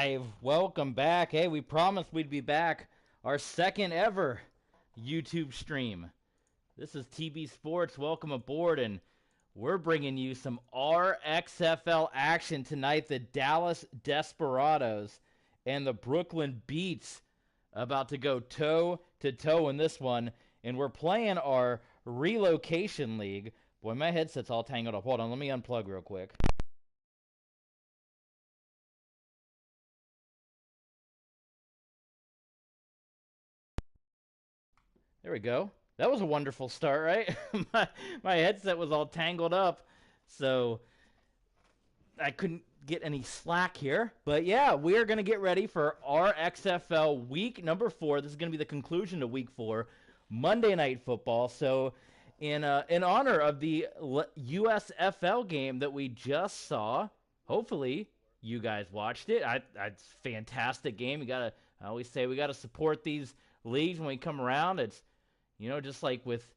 live. Welcome back. Hey, we promised we'd be back. Our second ever YouTube stream. This is TB Sports. Welcome aboard, and we're bringing you some RXFL action tonight. The Dallas Desperados and the Brooklyn Beats about to go toe-to-toe in this one, and we're playing our relocation league. Boy, my headset's all tangled up. Hold on, let me unplug real quick. There we go. That was a wonderful start, right? my headset was all tangled up, so I couldn't get any slack here. But yeah, we are going to get ready for RXFL week number 4. This is going to be the conclusion to week 4, Monday Night Football. So in honor of the USFL game that we just saw, hopefully you guys watched it. It's a fantastic game. I always say we got to support these leagues when we come around. It's just like with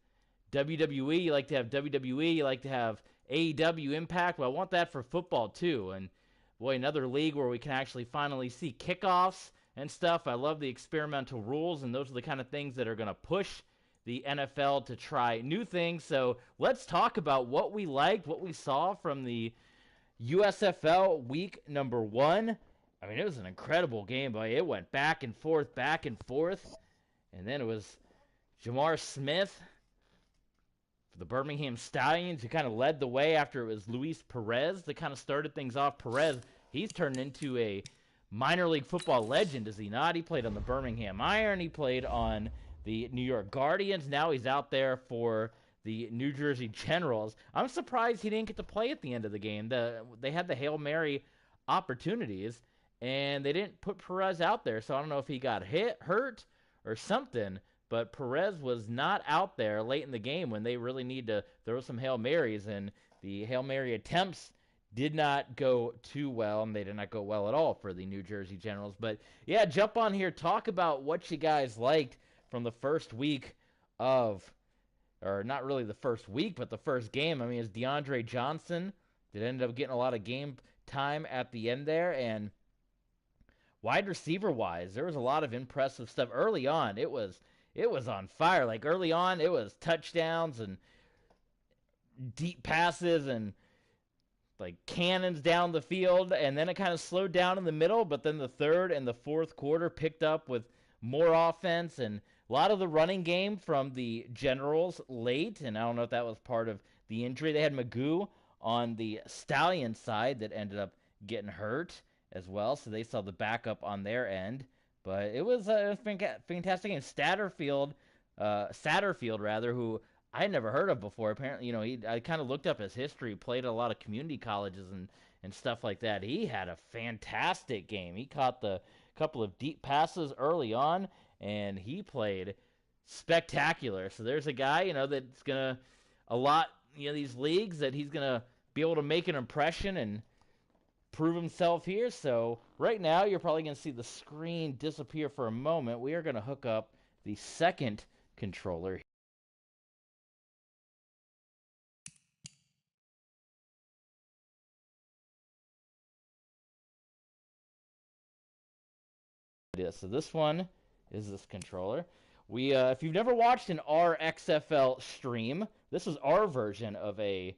WWE, you like to have WWE, you like to have AEW Impact. Well, I want that for football too. And boy, another league where we can actually finally see kickoffs and stuff. I love the experimental rules, and those are the kind of things that are going to push the NFL to try new things. So let's talk about what we liked, what we saw from the USFL week number 1. I mean, it was an incredible game, boy. It went back and forth, and then it was Jamar Smith for the Birmingham Stallions, who kind of led the way after it was Luis Perez that kind of started things off. Perez, he's turned into a minor league football legend, is he not? He played on the Birmingham Iron. He played on the New York Guardians. Now he's out there for the New Jersey Generals. I'm surprised he didn't get to play at the end of the game. They had the Hail Mary opportunities, and they didn't put Perez out there. So I don't know if he got hurt, or something. But Perez was not out there late in the game when they really need to throw some Hail Marys, and the Hail Mary attempts did not go too well, and they did not go well at all for the New Jersey Generals. But, yeah, jump on here. Talk about what you guys liked from the first week or not really the first week, but the first game. I mean, it's DeAndre Johnson that ended up getting a lot of game time at the end there, and wide receiver-wise, there was a lot of impressive stuff. Early on, it was on fire. Like, early on, it was touchdowns and deep passes and, like, cannons down the field. And then it kind of slowed down in the middle. But then the third and the fourth quarter picked up with more offense and a lot of the running game from the Generals late. And I don't know if that was part of the injury. They had Magoo on the Stallion side that ended up getting hurt as well. So they saw the backup on their end. But it was a fantastic game. Satterfield, who I had never heard of before. Apparently, I kind of looked up his history. Played at a lot of community colleges and stuff like that. He had a fantastic game. He caught the couple of deep passes early on, and he played spectacular. So there's a guy, that's gonna these leagues that he's gonna be able to make an impression and prove himself here. So right now you're probably going to see the screen disappear for a moment. We are going to hook up the second controller. So this one is this controller. If you've never watched an RXFL stream, this is our version of a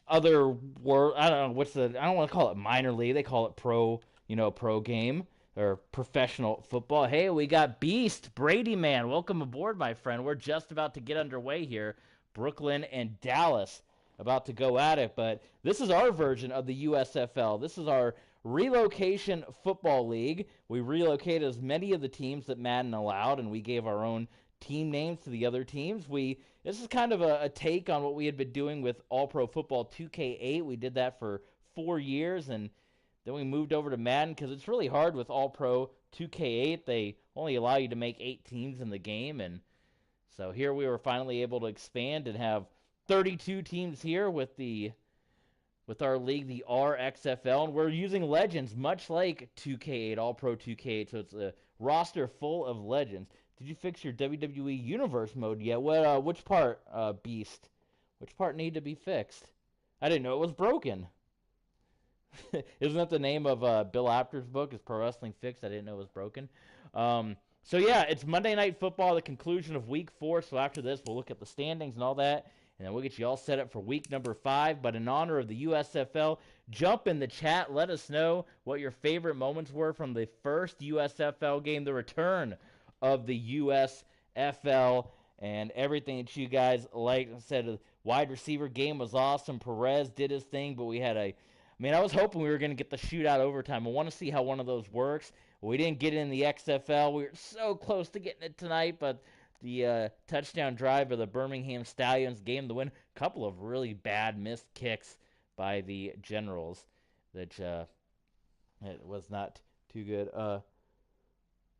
other word. I don't know I don't want to call it minor league. They call it pro game or professional football. Hey, we got Beast Brady Man. Welcome aboard, my friend. We're just about to get underway here. Brooklyn and Dallas about to go at it, but this is our version of the USFL. This is our relocation football league. We relocated as many of the teams that Madden allowed, and we gave our own team names to the other teams. This is kind of a take on what we had been doing with All-Pro Football 2K8. We did that for 4 years, and then we moved over to Madden because it's really hard with All-Pro 2K8. They only allow you to make 8 teams in the game, and so here we were finally able to expand and have 32 teams here with our league, the RXFL, and we're using legends much like 2K8, All-Pro 2K8, so it's a roster full of legends. Did you fix your WWE Universe mode yet? Which part, Beast? Which part needed to be fixed? I didn't know it was broken. Isn't that the name of Bill Apter's book? Is Pro Wrestling Fixed? I didn't know it was broken. So yeah, it's Monday Night Football, the conclusion of Week 4. So after this, we'll look at the standings and all that, and then we'll get you all set up for Week number 5. But in honor of the USFL, jump in the chat. Let us know what your favorite moments were from the first USFL game, the return of the USFL, and everything that you guys liked. I said the wide receiver game was awesome. Perez did his thing, but we had I was hoping we were going to get the shootout overtime. I want to see how one of those works. We didn't get it in the XFL. We were so close to getting it tonight, but the touchdown drive of the Birmingham Stallions gave them the win. A couple of really bad missed kicks by the Generals that it was not too good.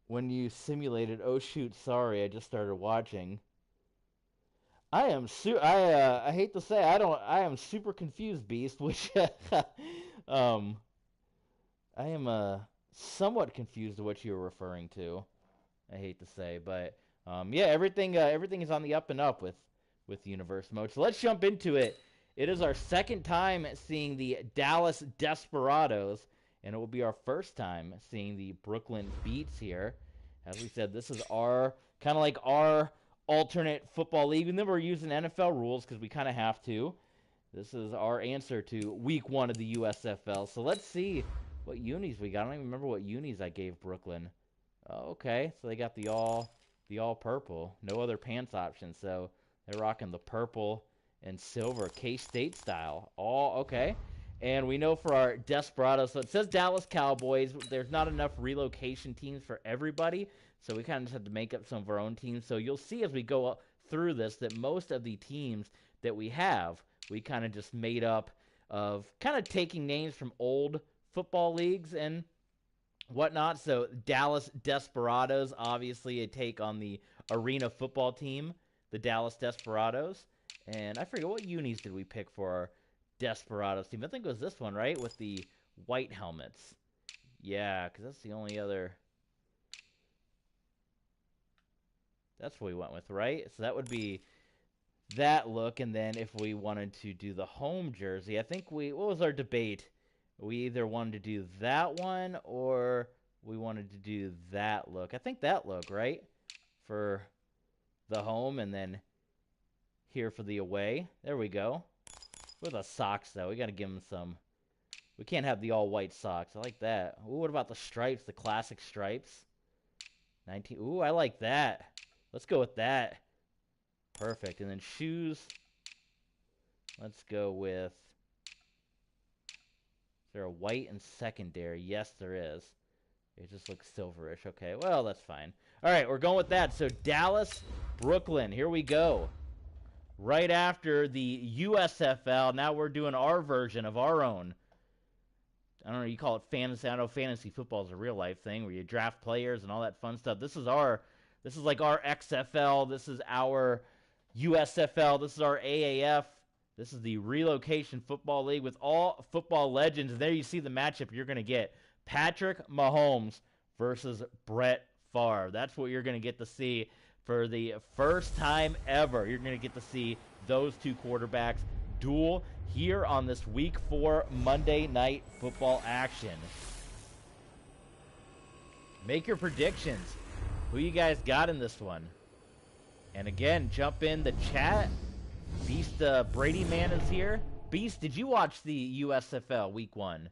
When you simulated, oh shoot, sorry, I just started watching. I hate to say I am super confused, Beast, which I am somewhat confused of what you're referring to. I hate to say, but yeah, everything is on the up and up with Universe Mode. So let's jump into it. It is our second time seeing the Dallas Desperados, and it will be our first time seeing the Brooklyn Beats here. As we said, this is our kind of like our alternate football league, and then we're using NFL rules because we kind of have to. This is our answer to Week 1 of the USFL. So let's see what unis we got. I don't even remember what unis I gave Brooklyn. Oh, okay, so they got the all purple. No other pants option, so they're rocking the purple and silver K-State style. All okay. And we know for our Desperados, so it says Dallas Cowboys. There's not enough relocation teams for everybody, so we kind of just have to make up some of our own teams. So you'll see as we go through this that most of the teams that we have, we kind of just made up of kind of taking names from old football leagues and whatnot. So Dallas Desperados, obviously a take on the arena football team, the Dallas Desperados. And I forget, what unis did we pick for our Desperados team? I think it was this one, right? With the white helmets. Yeah, because that's the only other. That's what we went with, right? So that would be that look. And then if we wanted to do the home jersey, I think what was our debate? We either wanted to do that one or we wanted to do that look. I think that look, right? For the home, and then here for the away. There we go. With the socks, though. We got to give them some. We can't have the all-white socks. I like that. Ooh, what about the stripes? The classic stripes. 19. Ooh, I like that. Let's go with that. Perfect. And then shoes. Let's go with. Is there a white and secondary? Yes, there is. It just looks silverish. Okay, well, that's fine. All right, we're going with that. So Dallas, Brooklyn. Here we go. Right after the USFL, now we're doing our version of our own. I don't know, you call it fantasy. I know fantasy football is a real life thing where you draft players and all that fun stuff. This is like our XFL. This is our USFL. This is our AAF. This is the Relocation Football League with all football legends. And there you see the matchup you're going to get. Patrick Mahomes versus Brett Favre. That's what you're going to get to see. For the first time ever, you're going to get to see those two quarterbacks duel here on this Week 4 Monday Night Football action. Make your predictions. Who you guys got in this one? And again, jump in the chat. Beast Brady Man is here. Beast, did you watch the USFL Week 1?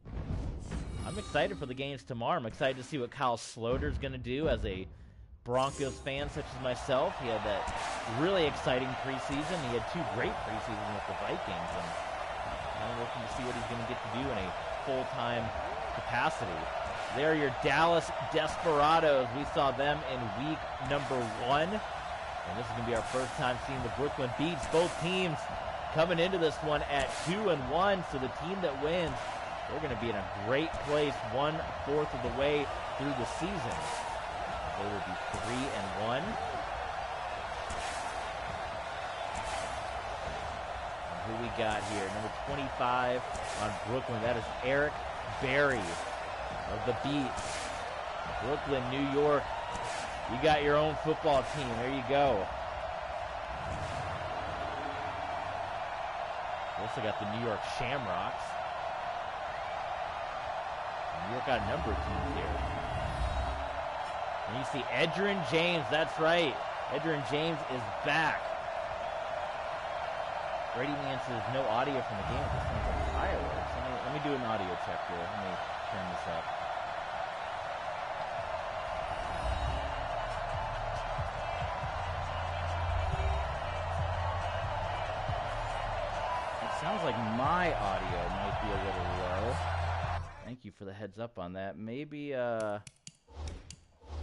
I'm excited for the games tomorrow. I'm excited to see what Kyle Sloter's going to do as a Broncos fan such as myself. He had that really exciting preseason. He had 2 great preseasons with the Vikings, and I'm looking to see what he's going to get to do in a full-time capacity. They're your Dallas Desperados. We saw them in week number 1, and this is going to be our first time seeing the Brooklyn Beats. Both teams coming into this one at 2-1, so the team that wins, they're going to be in a great place 1/4 of the way through the season. They will be 3-1. And who we got here? Number 25 on Brooklyn. That is Eric Berry of the Beats. Brooklyn, New York. You got your own football team. There you go. We also got the New York Shamrocks. work out a number of teams here. And you see Edgerrin James, that's right. Edgerrin James is back. Brady Man says no audio from the game at this point from fireworks. Let me do an audio check here. Let me turn this up. It sounds like my audio might be a little low. Thank you for the heads up on that. Maybe, let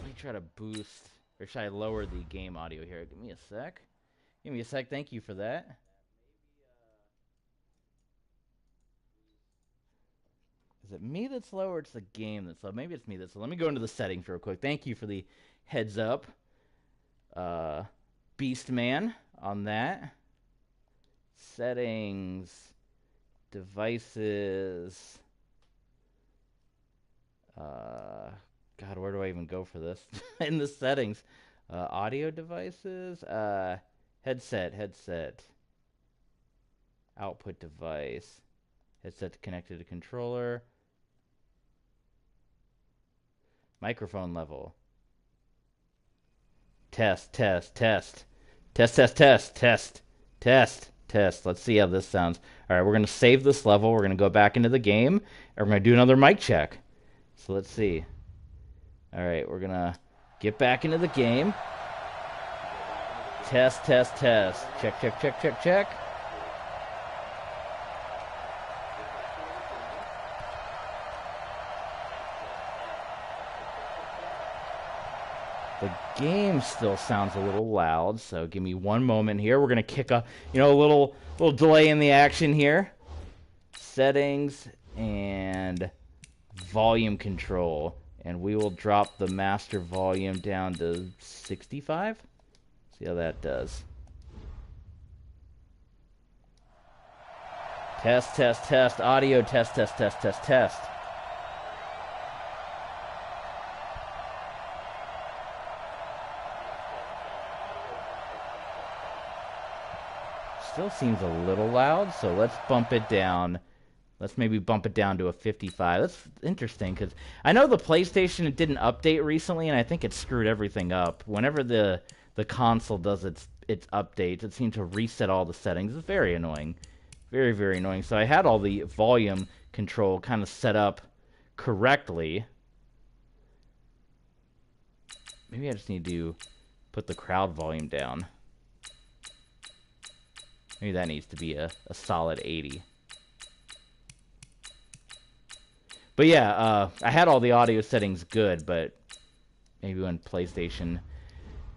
me try to boost, or should I lower the game audio here? Give me a sec. Give me a sec. Thank you for that. Is it me that's low or it's the game that's low? Maybe it's me that's low. Let me go into the settings real quick. Thank you for the heads up. Beast Man on that. Settings. Devices. God, where do I even go for this? In the settings. Audio devices. Headset. Output device. Headset connected to controller. Microphone level. Test. Let's see how this sounds. All right, we're going to save this level. We're going to go back into the game, and we're going to do another mic check. So let's see. All right, we're going to get back into the game. Test. Check. The game still sounds a little loud, so give me one moment here. We're gonna kick a little delay in the action here. Settings and volume control, and we will drop the master volume down to 65. See how that does. Test. Audio test. Still seems a little loud, so let's bump it down. Let's maybe bump it down to a 55. That's interesting, because I know the PlayStation didn't update recently, and I think it screwed everything up. Whenever the console does its updates, it seems to reset all the settings. It's very annoying. Very, very annoying. So I had all the volume control kind of set up correctly. Maybe I just need to put the crowd volume down. Maybe that needs to be a solid 80. But yeah, I had all the audio settings good, but maybe when PlayStation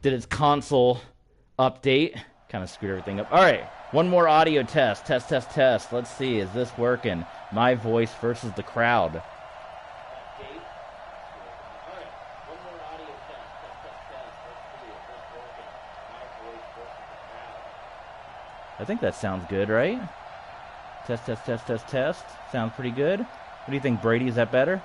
did its console update, kind of screwed everything up. All right, one more audio test. Test. Let's see, is this working? My voice versus the crowd. I think that sounds good, right? Test. Sounds pretty good. What do you think, Brady? Is that better?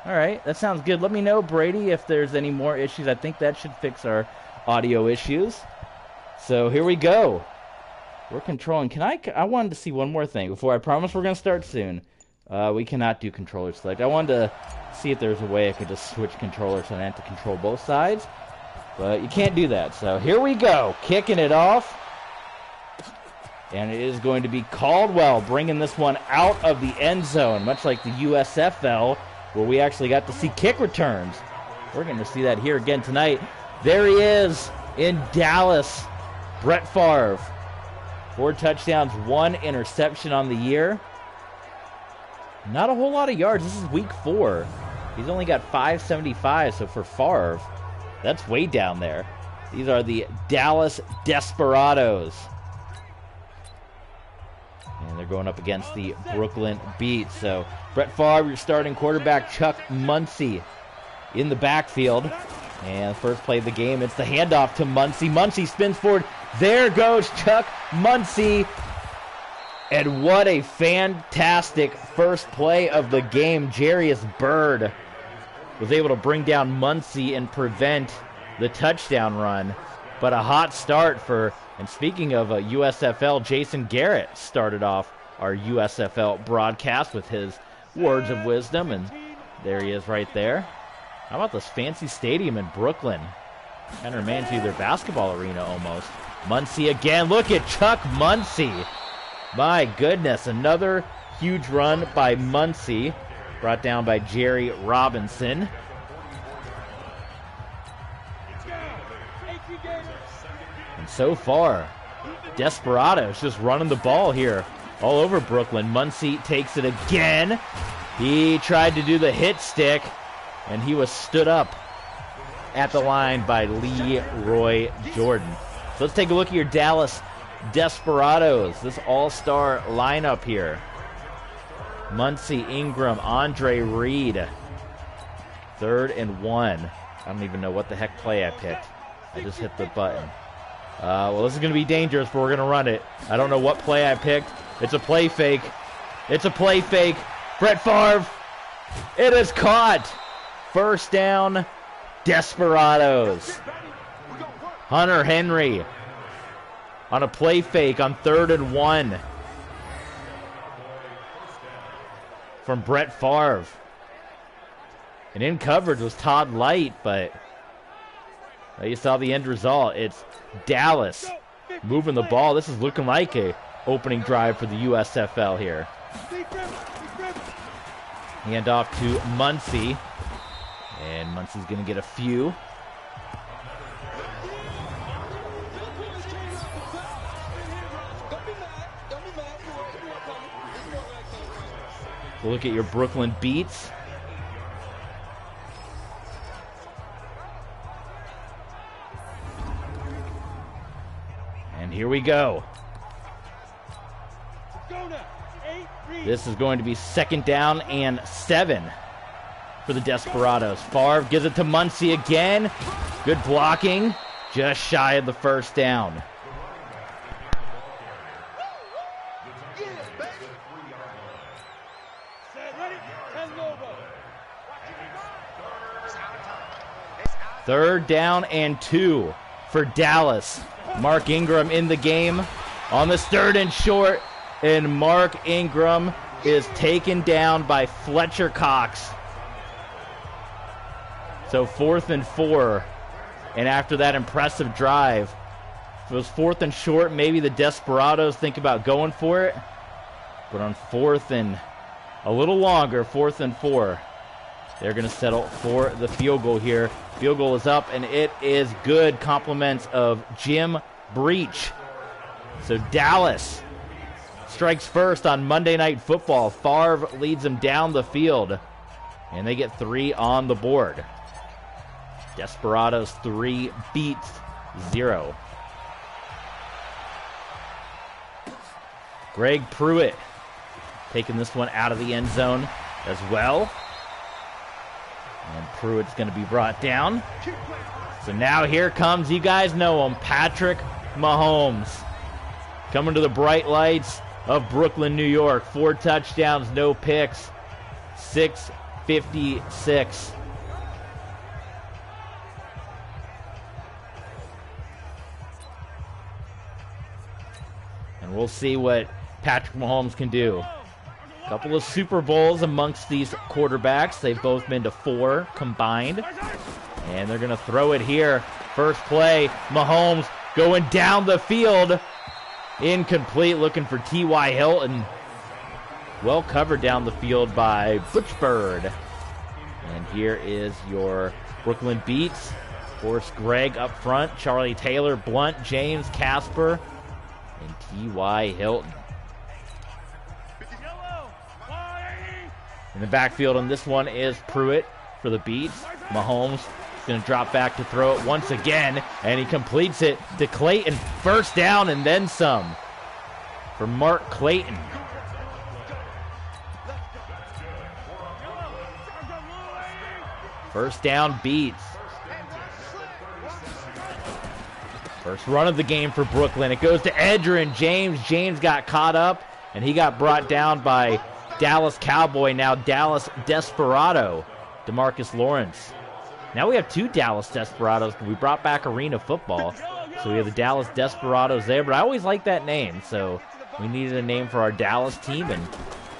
All right, that sounds good. Let me know, Brady, if there's any more issues. I think that should fix our audio issues. So here we go. We're controlling. I wanted to see one more thing before I promise we're going to start soon. We cannot do controller select. I wanted to see if there's a way I could just switch controllers so I have to control both sides. But you can't do that. So here we go. Kicking it off. And it is going to be Caldwell bringing this one out of the end zone, much like the USFL, where we actually got to see kick returns. We're going to see that here again tonight. There he is in Dallas. Brett Favre. 4 touchdowns, 1 interception on the year. Not a whole lot of yards. This is week 4. He's only got 575, so for Favre, that's way down there. These are the Dallas Desperados. And they're going up against the Brooklyn Beats. So Brett Favre, your starting quarterback, Chuck Muncie in the backfield. And first play of the game, it's the handoff to Muncie. Muncie spins forward. There goes Chuck Muncie. And what a fantastic first play of the game. Jarius Byrd was able to bring down Muncie and prevent the touchdown run. But a hot start for, and speaking of USFL, Jason Garrett started off our USFL broadcast with his words of wisdom, and there he is right there. How about this fancy stadium in Brooklyn? Kind of reminds me of their basketball arena almost. Muncie again. Look at Chuck Muncie. My goodness, another huge run by Muncie, brought down by Jerry Robinson. And so far, Desperados just running the ball here all over Brooklyn. Muncie takes it again. He tried to do the hit stick, and he was stood up at the line by Leroy Jordan. So let's take a look at your Dallas Desperados, this all-star lineup here. Muncie, Ingram, Andre Reed. 3rd and 1. I don't even know what the heck play I picked. I just hit the button. Well, this is going to be dangerous, but we're going to run it. I don't know what play I picked. It's a play fake. It's a play fake. Brett Favre. It is caught. 1st down, Desperados. Hunter Henry on a play fake on 3rd and 1 from Brett Favre. And in coverage was Todd Light, but you saw the end result. It's Dallas moving the ball. This is looking like a opening drive for the USFL here. Hand off to Muncie, and Muncie's going to get a few. Look at your Brooklyn beats. And here we go. This is going to be 2nd down and 7 for the Desperados. Favre gives it to Muncie again. Good blocking. Just shy of the 1st down. Third down and 2 for Dallas. Mark Ingram in the game on this 3rd and short, and Mark Ingram is taken down by Fletcher Cox. So 4th and 4, and after that impressive drive, if it was 4th and short, maybe the Desperados think about going for it, but on 4th and a little longer, 4th and 4, they're going to settle for the field goal here. Field goal is up, and it is good. Compliments of Jim Breach. So Dallas strikes first on Monday Night Football. Favre leads them down the field, and they get 3 on the board. Desperados 3 beats 0. Greg Pruitt taking this one out of the end zone as well. And Pruitt's going to be brought down. So now here comes, you guys know him, Patrick Mahomes. Coming to the bright lights of Brooklyn, New York. 4 touchdowns, no picks. 656. And we'll see what Patrick Mahomes can do. A couple of Super Bowls amongst these quarterbacks. They've both been to 4 combined. And they're going to throw it here. First play, Mahomes going down the field. Incomplete, looking for T.Y. Hilton. Well covered down the field by Butch Bird. And here is your Brooklyn beats. Of course, Greg up front, Charlie Taylor, Blunt, James, Casper, and T.Y. Hilton. In the backfield on this one is Pruitt for the beats. Mahomes is going to drop back to throw it once again, and he completes it to Clayton. 1st down and then some for Mark Clayton. First down beats. First run of the game for Brooklyn. It goes to Edgerrin James. James got caught up, and he got brought down by Dallas Cowboy, now Dallas Desperado, DeMarcus Lawrence. Now we have 2 Dallas Desperados. We brought back arena football, so we have the Dallas Desperados there, but I always like that name, so We needed a name for our Dallas team, and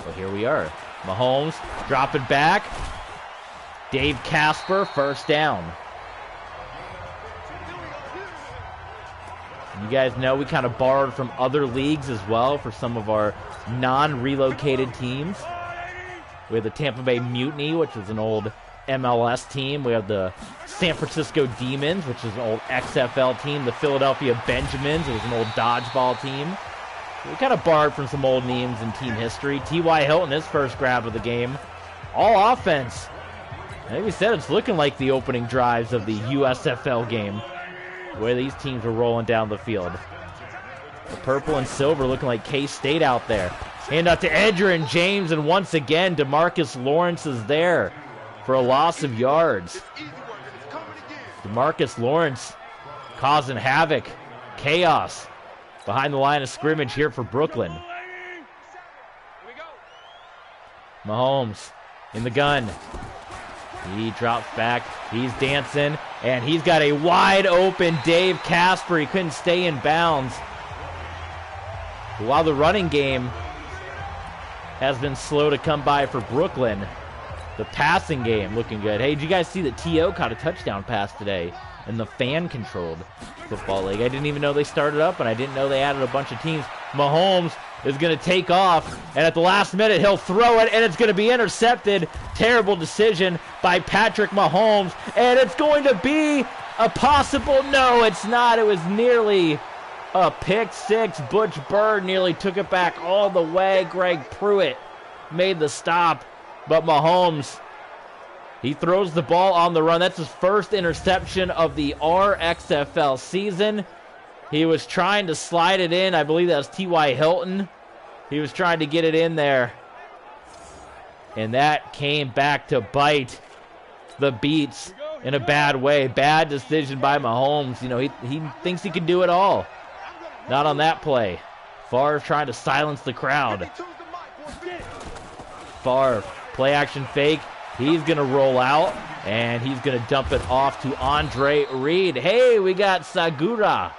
well, here we are. Mahomes, drop it back. Dave Casper, first down. You guys know we kind of borrowed from other leagues as well for some of our non-relocated teams. We have the Tampa Bay Mutiny, which is an old MLS team. We have the San Francisco Demons, which is an old XFL team. The Philadelphia Benjamins, it was an old dodgeball team. We kind of borrowed from some old names in team history. T.Y. Hilton, his first grab of the game. All offense. Like we said, it's looking like the opening drives of the USFL game, where these teams were rolling down the field. The purple and silver looking like K-State out there. Hand out to Edgerrin James, and once again, DeMarcus Lawrence is there for a loss of yards. DeMarcus Lawrence causing havoc, chaos behind the line of scrimmage here for Brooklyn. Mahomes in the gun. He drops back. He's dancing, and he's got a wide open Dave Casper. He couldn't stay in bounds. While the running game has been slow to come by for Brooklyn, the passing game looking good. Hey, did you guys see that T.O. caught a touchdown pass today in the fan-controlled football league? I didn't even know they started up, and I didn't know they added a bunch of teams. Mahomes is going to take off, and at the last minute, he'll throw it, and it's going to be intercepted. Terrible decision by Patrick Mahomes, and it's going to be a possible... No, it's not. It was nearly a pick six. Butch Bird nearly took it back all the way. Greg Pruitt made the stop, but Mahomes, he throws the ball on the run. That's his first interception of the RXFL season. He was trying to slide it in. I believe that was T.Y. Hilton. He was trying to get it in there. And that came back to bite the Beats in a bad way. Bad decision by Mahomes. You know, he thinks he can do it all. Not on that play. Favre trying to silence the crowd. Favre, play action fake. He's going to roll out, and he's going to dump it off to Andre Reed. Hey, we got Sagura.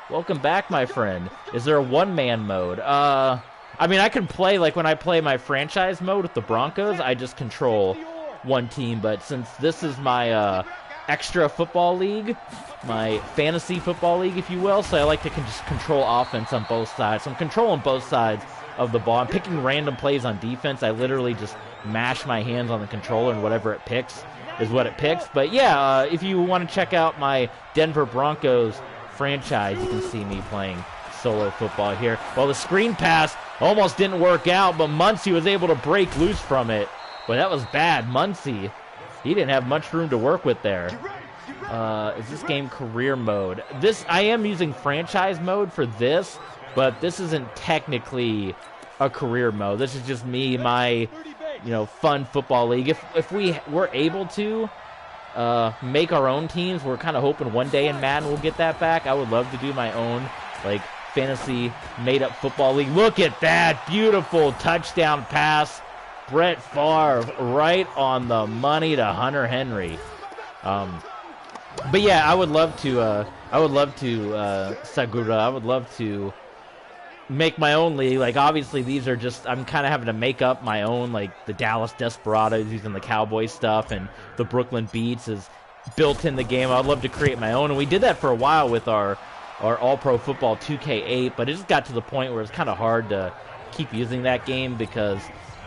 Welcome back, my friend. Is there a one-man mode? I mean, I can play, like when I play my franchise mode with the Broncos, I just control one team. But since this is my extra football league, my fantasy football league, if you will, so I like to just control offense on both sides. So I'm controlling both sides of the ball. I'm picking random plays on defense. I literally just mash my hands on the controller, and whatever it picks is what it picks. But yeah, if you want to check out my Denver Broncos franchise, you can see me playing solo football here. Well, the screen pass almost didn't work out, but Muncie was able to break loose from it. But that was bad. Muncie, he didn't have much room to work with there. Is this game career mode? I am using franchise mode for this, but this isn't technically a career mode. This is just me, my fun football league. If we were able to make our own teams, we're kind of hoping one day in Madden we'll get that back. I would love to do my own fantasy made-up football league. Look at that beautiful touchdown pass. Brett Favre right on the money to Hunter Henry. But yeah, I would love to Sagura. I would love to make my own league. Obviously these are just, I'm kind of having to make up my own, the Dallas Desperados using the Cowboys stuff, and the Brooklyn Beats is built in the game. I'd love to create my own, and we did that for a while with our All-Pro Football 2K8, but it just got to the point where it's kind of hard to keep using that game because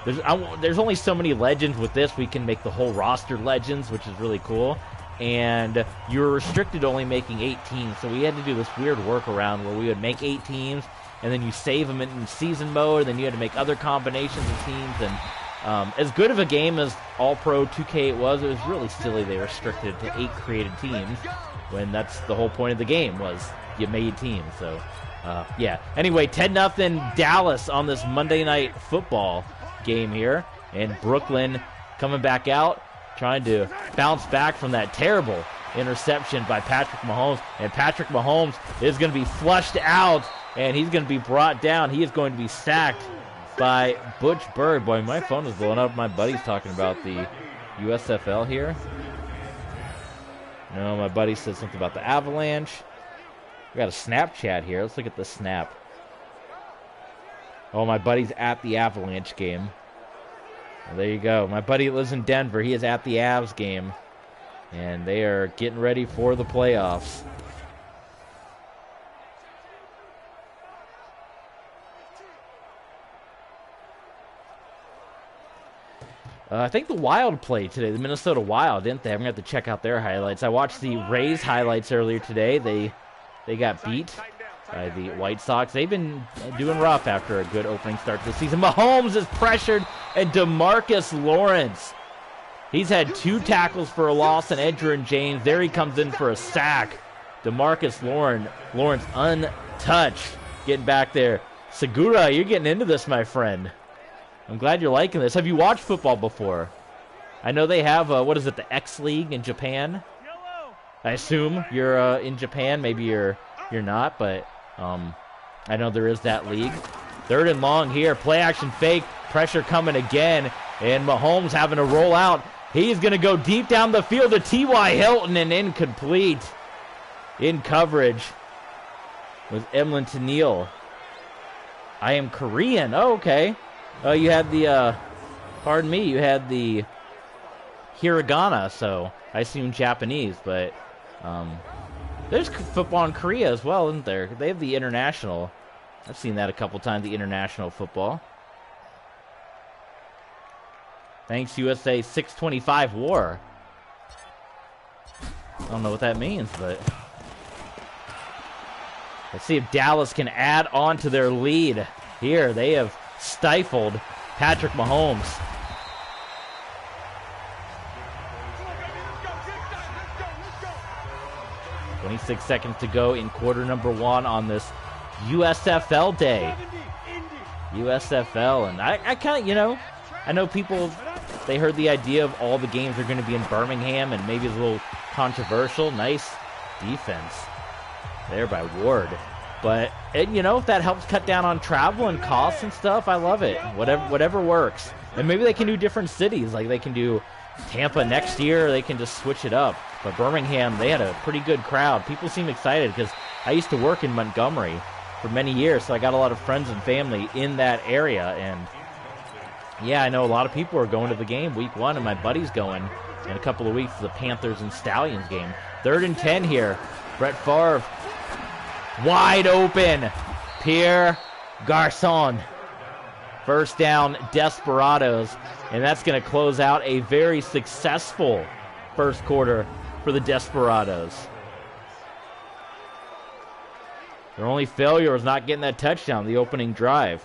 there's only so many legends. With this, we can make the whole roster legends, which is really cool, and you're restricted to only making 8 teams, so we had to do this weird workaround where we would make 8 teams, and then you save them in season mode, and then you had to make other combinations of teams. And as good of a game as All-Pro 2K8 was, it was really silly they restricted it to 8 created teams, when that's the whole point of the game, was you made teams. So, yeah. Anyway, 10-0 Dallas on this Monday Night Football game here, and Brooklyn coming back out, trying to bounce back from that terrible interception by Patrick Mahomes, and Patrick Mahomes is going to be flushed out, and he's going to be brought down. He is going to be sacked by Butch Bird. Boy, my phone is blowing up. My buddy's talking about the USFL here. No, my buddy said something about the Avalanche. We got a Snapchat here. Let's look at the snap. Oh, my buddy's at the Avalanche game. Well, there you go. My buddy lives in Denver. He is at the Avs game. And they are getting ready for the playoffs. I think the Wild played today, the Minnesota Wild, didn't they? I'm going to have to check out their highlights. I watched the Rays highlights earlier today. They got beat by the White Sox. They've been doing rough after a good opening start to the season. Mahomes is pressured, and DeMarcus Lawrence. He's had 2 tackles for a loss, and Edgerrin James. There he comes in for a sack. DeMarcus Lawrence untouched, getting back there. Segura, you're getting into this, my friend. I'm glad you're liking this. Have you watched football before? I know they have, what is it, the X League in Japan? I assume you're in Japan. Maybe you're not, but I know there is that league. 3rd and long here. Play action fake. Pressure coming again. And Mahomes having to roll out. He's going to go deep down the field to T.Y. Hilton and incomplete. In coverage was Emlyn Tennille. I am Korean. Oh, okay. Oh, you had the, pardon me, you had the hiragana, so I assume Japanese, but there's football in Korea as well, isn't there? They have the international. I've seen that a couple times, the international football. Thanks, USA 625 war. I don't know what that means, but let's see if Dallas can add on to their lead. Here, they have stifled Patrick Mahomes. .26 seconds to go in quarter number 1 on this USFL day. USFL, and I kind of, I know people, they heard the idea of all the games are going to be in Birmingham, and maybe it's a little controversial. Nice defense there by Ward. But, if that helps cut down on travel and costs and stuff, I love it. Whatever works. And maybe they can do different cities. Like, they can do Tampa next year, or they can just switch it up. But Birmingham, they had a pretty good crowd. People seem excited because I used to work in Montgomery for many years, so I got a lot of friends and family in that area. And, yeah, I know a lot of people are going to the game week 1, and my buddy's going in a couple of weeks to the Panthers and Stallions game. 3rd and 10 here. Brett Favre. Wide open. Pierre Garçon. First down, Desperados. And that's going to close out a very successful first quarter for the Desperados. Their only failure was not getting that touchdown, the opening drive.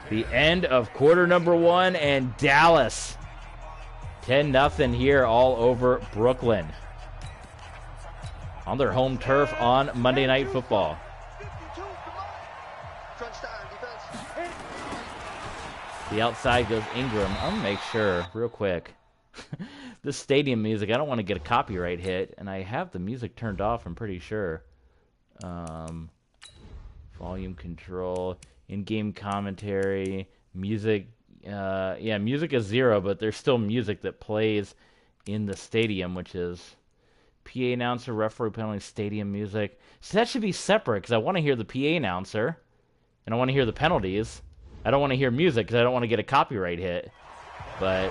The end of quarter number 1, and Dallas 10-0 here all over Brooklyn on their home turf on Monday Night Football. The outside goes Ingram. I'm going to make sure real quick. This stadium music, I don't want to get a copyright hit, and I have the music turned off, I'm pretty sure. Volume control. In-game commentary, music, yeah, music is 0, but there's still music that plays in the stadium, which is PA announcer, referee, penalty, stadium music. So that should be separate, because I want to hear the PA announcer, and I want to hear the penalties. I don't want to hear music, because I don't want to get a copyright hit. But,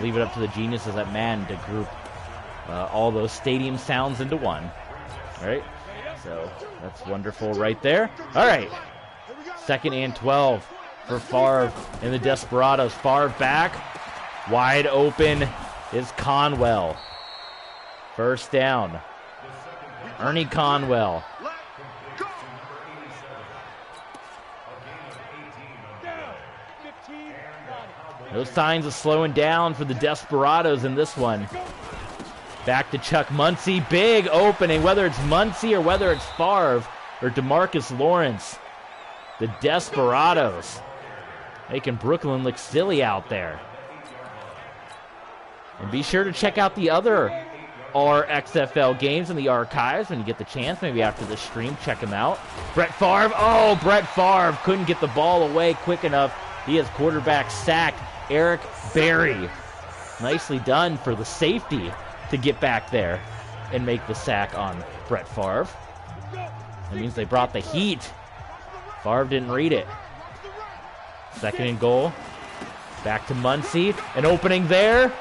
leave it up to the geniuses at Madden to group all those stadium sounds into one. All right? So, that's wonderful right there. All right. 2nd and 12 for Favre and the Desperados. Favre back. Wide open is Conwell. First down. Ernie Conwell. No signs of slowing down for the Desperados in this one. Back to Chuck Muncie. Big opening, whether it's Muncie or whether it's Favre or DeMarcus Lawrence. The Desperados making Brooklyn look silly out there. And be sure to check out the other RXFL games in the archives when you get the chance. Maybe after the stream, check them out. Brett Favre. Oh, Brett Favre couldn't get the ball away quick enough. He has quarterback sacked. Eric Berry. Nicely done for the safety to get back there and make the sack on Brett Favre. That means they brought the heat. Favre didn't read it. 2nd and goal. Back to Muncie. An opening there.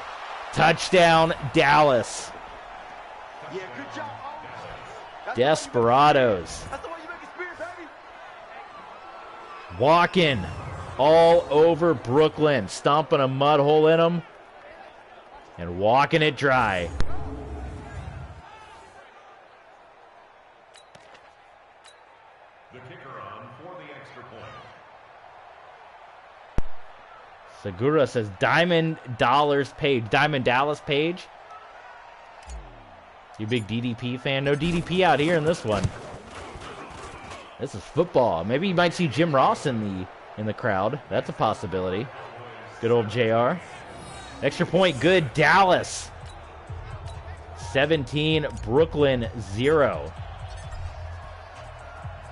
Touchdown, Dallas. Desperados. Walking all over Brooklyn. Stomping a mud hole in them. And walking it dry. The kicker on for the extra point. Segura says Diamond Dallas Page. You big DDP fan? No DDP out here in this one. This is football. Maybe you might see Jim Ross in the crowd. That's a possibility. Good old JR. Extra point, good. Dallas 17, Brooklyn 0.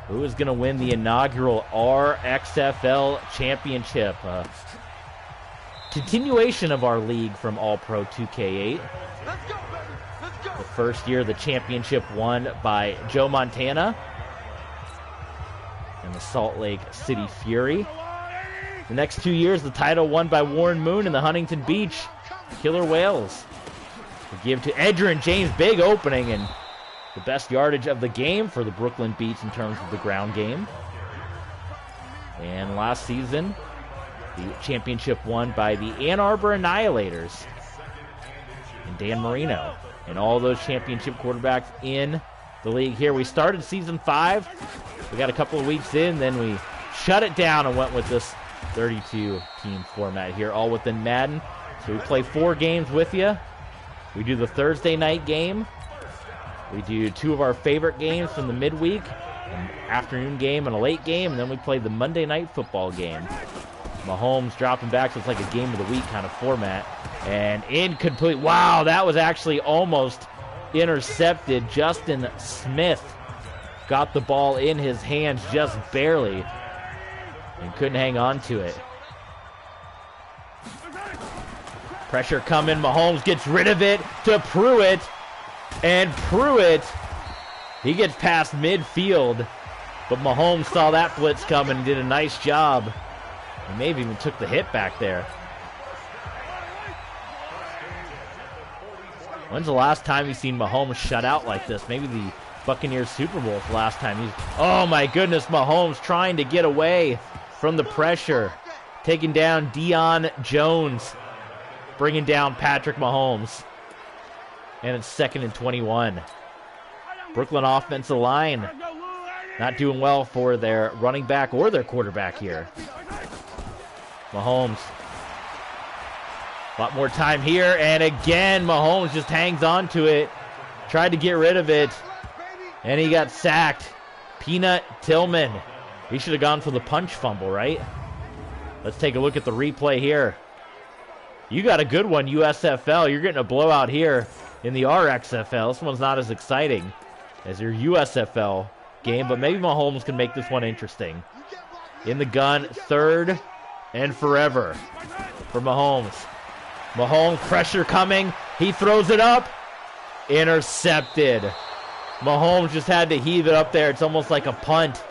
Who is going to win the inaugural RXFL championship? Continuation of our league from All-Pro 2K8. The first year the championship won by Joe Montana and the Salt Lake City Fury. The next 2 years, the title won by Warren Moon and the Huntington Beach Killer Whales. We give to Edgerrin James, big opening, and the best yardage of the game for the Brooklyn Beats in terms of the ground game. And last season, the championship won by the Ann Arbor Annihilators and Dan Marino. And all those championship quarterbacks in the league here. We started season 5. We got a couple of weeks in, then we shut it down and went with this 32-team format here, all within Madden. So we play 4 games with you. We do the Thursday night game. We do 2 of our favorite games from the midweek, an afternoon game and a late game, and then we play the Monday night football game. Mahomes dropping back, so it's like a game of the week kind of format. And incomplete. Wow, that was actually almost intercepted. Justin Smith got the ball in his hands just barely and couldn't hang on to it. Pressure coming. Mahomes gets rid of it to Pruitt. And Pruitt, he gets past midfield. But Mahomes saw that blitz coming and did a nice job. He maybe even took the hit back there. When's the last time you've seen Mahomes shut out like this? Maybe the Buccaneers Super Bowl is the last time. Oh my goodness, Mahomes trying to get away from the pressure. Taking down Deion Jones. Bringing down Patrick Mahomes. And it's 2nd and 21. Brooklyn offensive line not doing well for their running back or their quarterback here. Mahomes. A lot more time here, and again, Mahomes just hangs on to it. Tried to get rid of it, and he got sacked. Peanut Tillman. He should have gone for the punch fumble, right? Let's take a look at the replay here. You got a good one, USFL. You're getting a blowout here in the RXFL. This one's not as exciting as your USFL game, but maybe Mahomes can make this one interesting. In the gun, 3rd and forever for Mahomes. Mahomes, pressure coming. He throws it up. Intercepted. Mahomes just had to heave it up there. It's almost like a punt.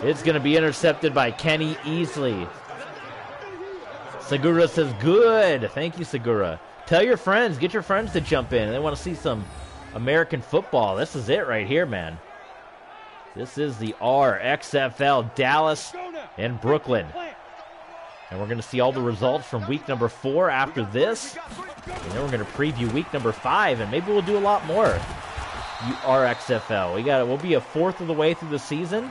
It's going to be intercepted by Kenny Easley. Segura says, good. Thank you, Segura. Tell your friends. Get your friends to jump in. They want to see some American football. This is it right here, man. This is the RXFL, Dallas and Brooklyn. And we're going to see all the results from week number 4 after this. And then we're going to preview week number 5, and maybe we'll do a lot more. RXFL. We'll be a fourth of the way through the season.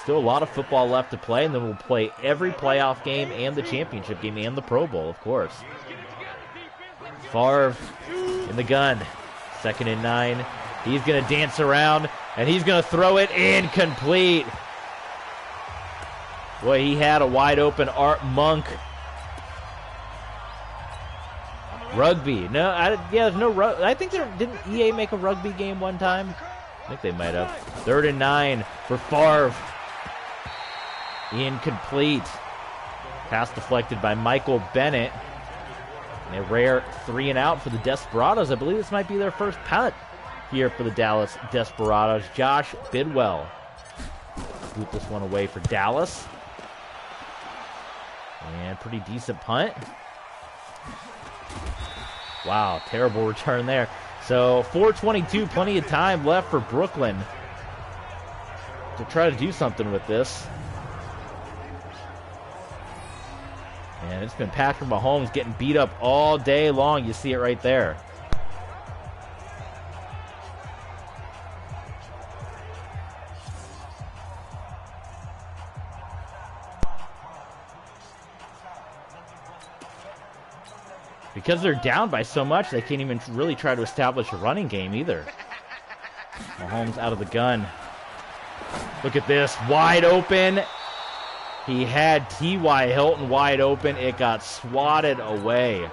Still a lot of football left to play, and then we'll play every playoff game and the championship game and the Pro Bowl, of course. Favre in the gun. 2nd and 9. He's going to dance around, and he's going to throw it incomplete. Boy, he had a wide open Art Monk. Rugby. No, there's no rugby. I think didn't EA make a rugby game one time? I think they might have. 3rd and 9 for Favre. Incomplete. Pass deflected by Michael Bennett. And a rare 3-and-out for the Desperados. I believe this might be their first punt here for the Dallas Desperados. Josh Bidwell. Boot this one away for Dallas. And pretty decent punt. Wow, terrible return there. So 4:22, plenty of time left for Brooklyn to try to do something with this. And it's been Patrick Mahomes getting beat up all day long. You see it right there. Because they're down by so much, they can't even really try to establish a running game either. Mahomes out of the gun. Look at this, wide open. He had T.Y. Hilton wide open. It got swatted away.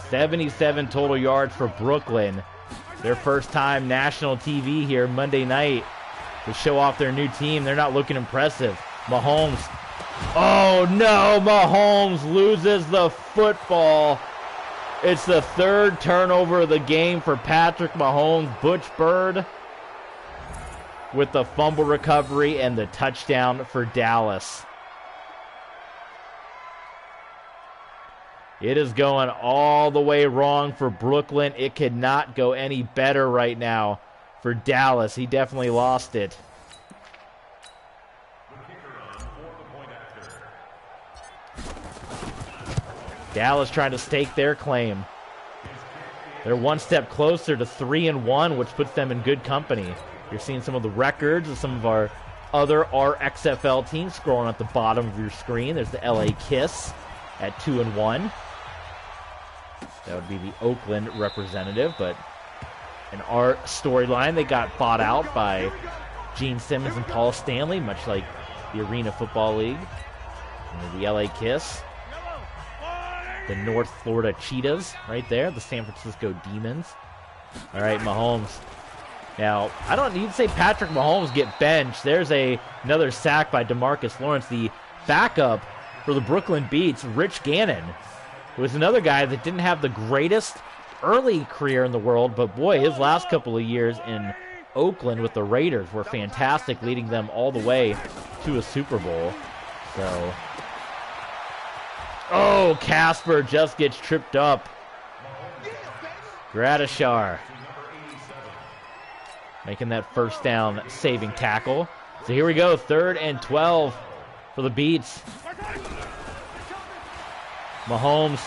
77 total yards for Brooklyn. Their first time national TV here Monday night to show off their new team. They're not looking impressive. Mahomes. Oh no, Mahomes loses the football. It's the third turnover of the game for Patrick Mahomes. Butch Bird with the fumble recovery and the touchdown for Dallas. It is going all the way wrong for Brooklyn. It could not go any better right now for Dallas. He definitely lost it. Dallas trying to stake their claim. They're one step closer to 3-1, which puts them in good company. You're seeing some of the records of some of our other RXFL teams scrolling at the bottom of your screen. There's the LA Kiss at 2-1. That would be the Oakland representative, but in our storyline, they got bought out by Gene Simmons and Paul Stanley, much like the Arena Football League. And the LA Kiss. The North Florida Cheetahs right there, the San Francisco Demons. All right, Mahomes. Now, I don't need to say Patrick Mahomes get benched. There's another sack by DeMarcus Lawrence. The backup for the Brooklyn Beats, Rich Gannon, who was another guy that didn't have the greatest early career in the world, but boy, his last couple of years in Oakland with the Raiders were fantastic, leading them all the way to a Super Bowl. So, oh, Casper just gets tripped up. Gradishar making that first down saving tackle. So here we go, 3rd and 12 for the Beats. Mahomes.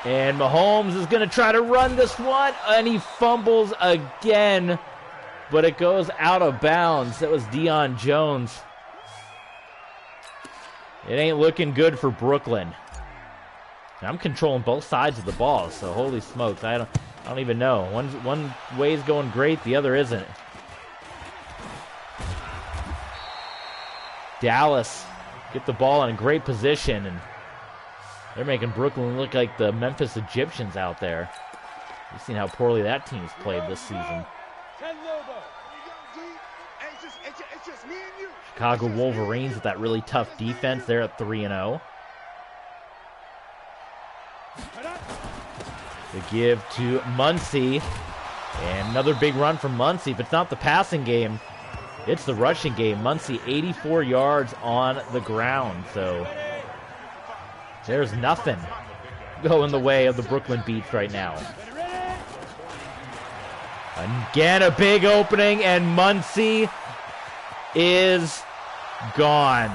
And Mahomes is going to try to run this one, and he fumbles again, but it goes out of bounds. That was Deion Jones. It ain't looking good for Brooklyn. I'm controlling both sides of the ball, so holy smokes, I don't even know. One way's going great, the other isn't. Dallas get the ball in a great position, and they're making Brooklyn look like the Memphis Egyptians out there. You've seen how poorly that team's played this season. Chicago Wolverines with that really tough defense. They're at 3-0. The give to Muncie. And another big run from Muncie. If it's not the passing game, it's the rushing game. Muncie 84 yards on the ground. So there's nothing going the way of the Brooklyn Beats right now. Again, a big opening, and Muncie is gone.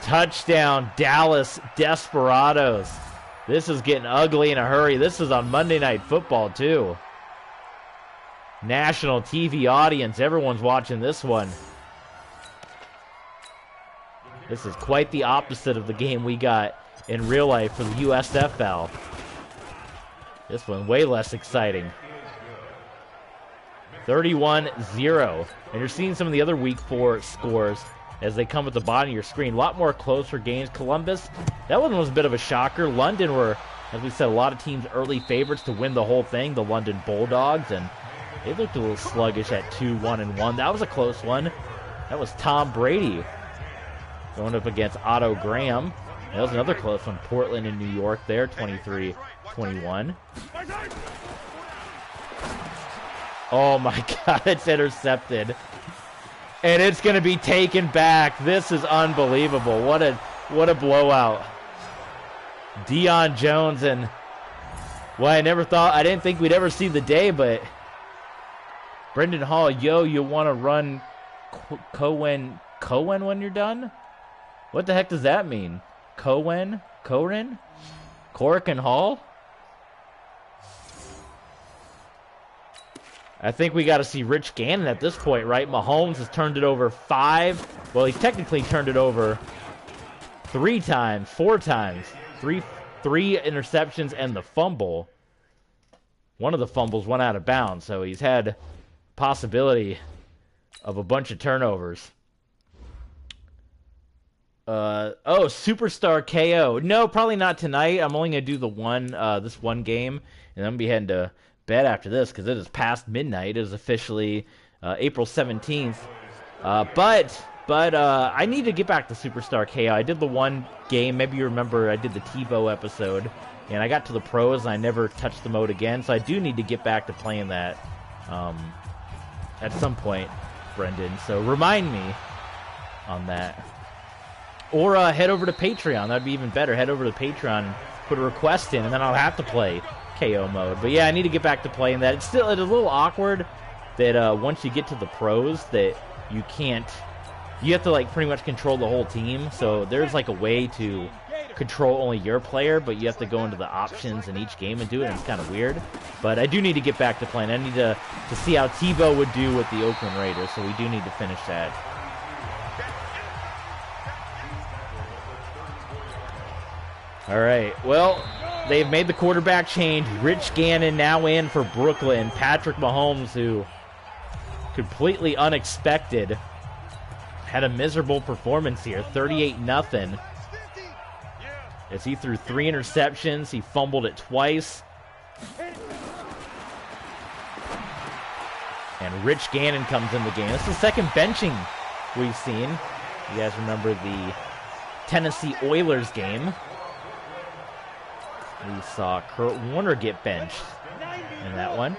Touchdown, Dallas Desperados. This is getting ugly in a hurry. This is on Monday Night Football, too. National TV audience. Everyone's watching this one. This is quite the opposite of the game we got in real life for the USFL. This one way less exciting. 31-0. And you're seeing some of the other Week 4 scores as they come at the bottom of your screen. A lot more closer games. Columbus, that one was a bit of a shocker. London were, as we said, a lot of teams early favorites to win the whole thing. The London Bulldogs. And They looked a little sluggish at 2-1-1. That was a close one. That was Tom Brady going up against Otto Graham. That was another close one. Portland and New York there, 23-21. Oh my God, it's intercepted. And it's going to be taken back. This is unbelievable. What a blowout. Deion Jones and, well, I didn't think we'd ever see the day, but Brendan Hall, you want to run Cohen when you're done? What the heck does that mean? Cohen? Cork and Hall? I think we got to see Rich Gannon at this point, right? Mahomes has turned it over 5. Well, he's technically turned it over 4 times. 3 interceptions and the fumble. One of the fumbles went out of bounds, so he's had possibility of a bunch of turnovers. Superstar KO. No, probably not tonight. I'm only going to do this one game, and I'm going to be heading to bed after this because it is past midnight. It is officially April 17th. But I need to get back to Superstar KO. I did the one game. Maybe you remember I did the TiVo episode, and I got to the pros, and I never touched the mode again. So I do need to get back to playing that at some point, Brendan. So remind me on that. Or head over to Patreon. That'd be even better. Head over to Patreon, put a request in, and then I'll have to play KO mode. But yeah, I need to get back to playing that. It's a little awkward that once you get to the pros that you have to like pretty much control the whole team. So there's like a way to control only your player, but you have to go into the options in each game and do it, and it's kind of weird. But I do need to get back to playing. I need to see how Tebow would do with the Oakland Raiders, so we do need to finish that. All right, well, they've made the quarterback change. Rich Gannon now in for Brooklyn. Patrick Mahomes, who completely unexpected, had a miserable performance here, 38-0. As he threw 3 interceptions, he fumbled it twice. And Rich Gannon comes in the game. This is the second benching we've seen. You guys remember the Tennessee Oilers game. We saw Kurt Warner get benched in that one.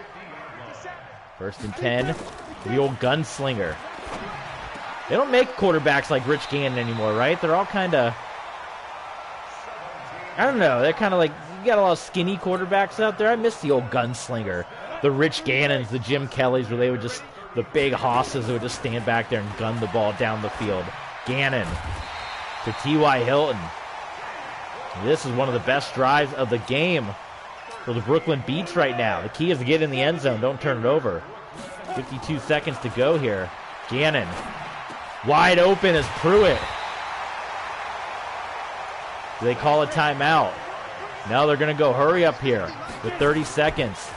1st and 10. The old gunslinger. They don't make quarterbacks like Rich Gannon anymore, right? They're all kind of, I don't know. They're kind of like, you got a lot of skinny quarterbacks out there. I miss the old gunslinger. The Rich Gannons, the Jim Kellys, where they would just, the big hosses that would just stand back there and gun the ball down the field. Gannon to T.Y. Hilton. This is one of the best drives of the game for the Brooklyn Beats right now. The key is to get in the end zone. Don't turn it over. 52 seconds to go here. Gannon. Wide open is Pruitt. Do they call a timeout? No, they're going to go hurry up here with 30 seconds.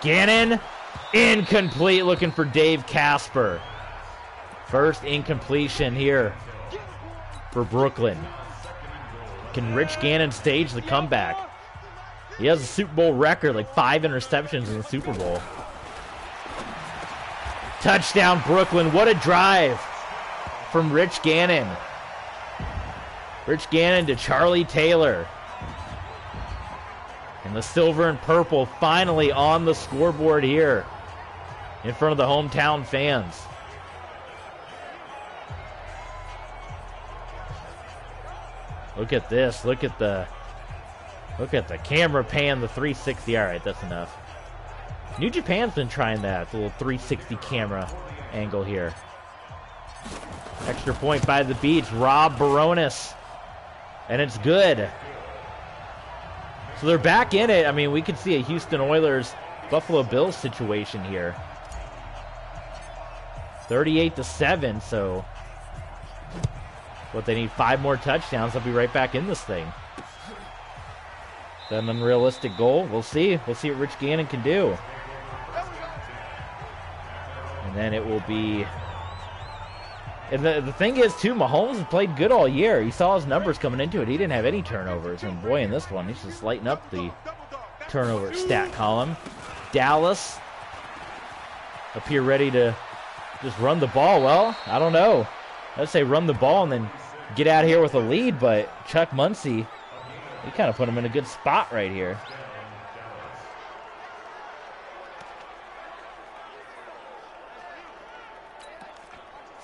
Gannon. Incomplete, looking for Dave Casper. First incompletion here for Brooklyn. Can Rich Gannon stage the comeback? He has a Super Bowl record, like 5 interceptions in the Super Bowl. Touchdown, Brooklyn. What a drive from Rich Gannon. Rich Gannon to Charlie Taylor. And the silver and purple finally on the scoreboard here in front of the hometown fans. Look at this. Look at the camera pan, the 360. All right, that's enough. New Japan's been trying that, the little 360 camera angle here. Extra point by the Beats, Rob Baronis. And it's good. So they're back in it. I mean, we could see a Houston Oilers Buffalo Bills situation here. 38-7, so what, they need 5 more touchdowns. They'll be right back in this thing. Is that an unrealistic goal? We'll see. We'll see what Rich Gannon can do. And then it will be... And the thing is, too, Mahomes has played good all year. You saw his numbers coming into it. He didn't have any turnovers. And boy, in this one, he's just lighting up the turnover stat column. Dallas up here ready to just run the ball. Well, I don't know. I'd say run the ball and then get out here with a lead, but Chuck Muncie, he kind of put him in a good spot right here.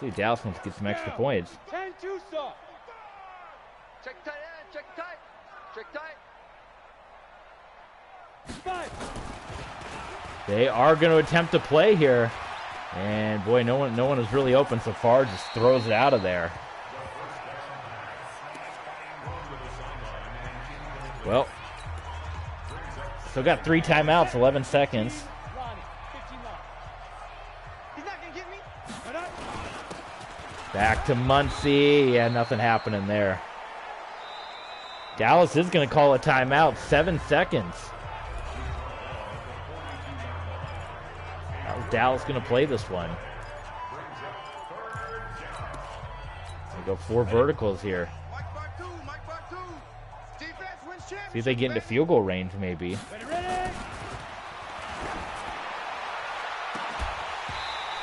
See, Dallas wants to get some extra points. Check tight end, check tight, check tight. They are going to attempt to play here. And boy, no one is really open so far, just throws it out of there. Well, still got 3 timeouts, 11 seconds. Back to Muncie. Yeah, nothing happening there. Dallas is going to call a timeout. 7 seconds. How's Dallas going to play this one? They go 4 verticals here. See if they get into field goal range, maybe.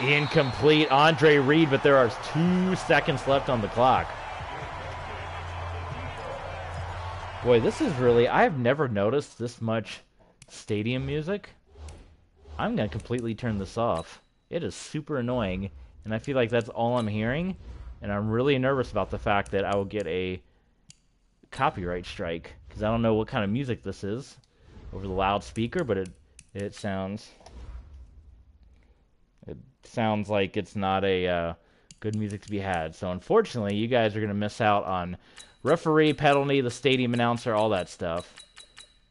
Incomplete. Andre Reed, but there are 2 seconds left on the clock. Boy, this is really, I've never noticed this much stadium music. I'm going to completely turn this off. It is super annoying, and I feel like that's all I'm hearing, and I'm really nervous about the fact that I will get a copyright strike, because I don't know what kind of music this is over the loudspeaker, but it sounds like it's not a good music to be had. So unfortunately, you guys are going to miss out on referee, penalty, the stadium announcer, all that stuff.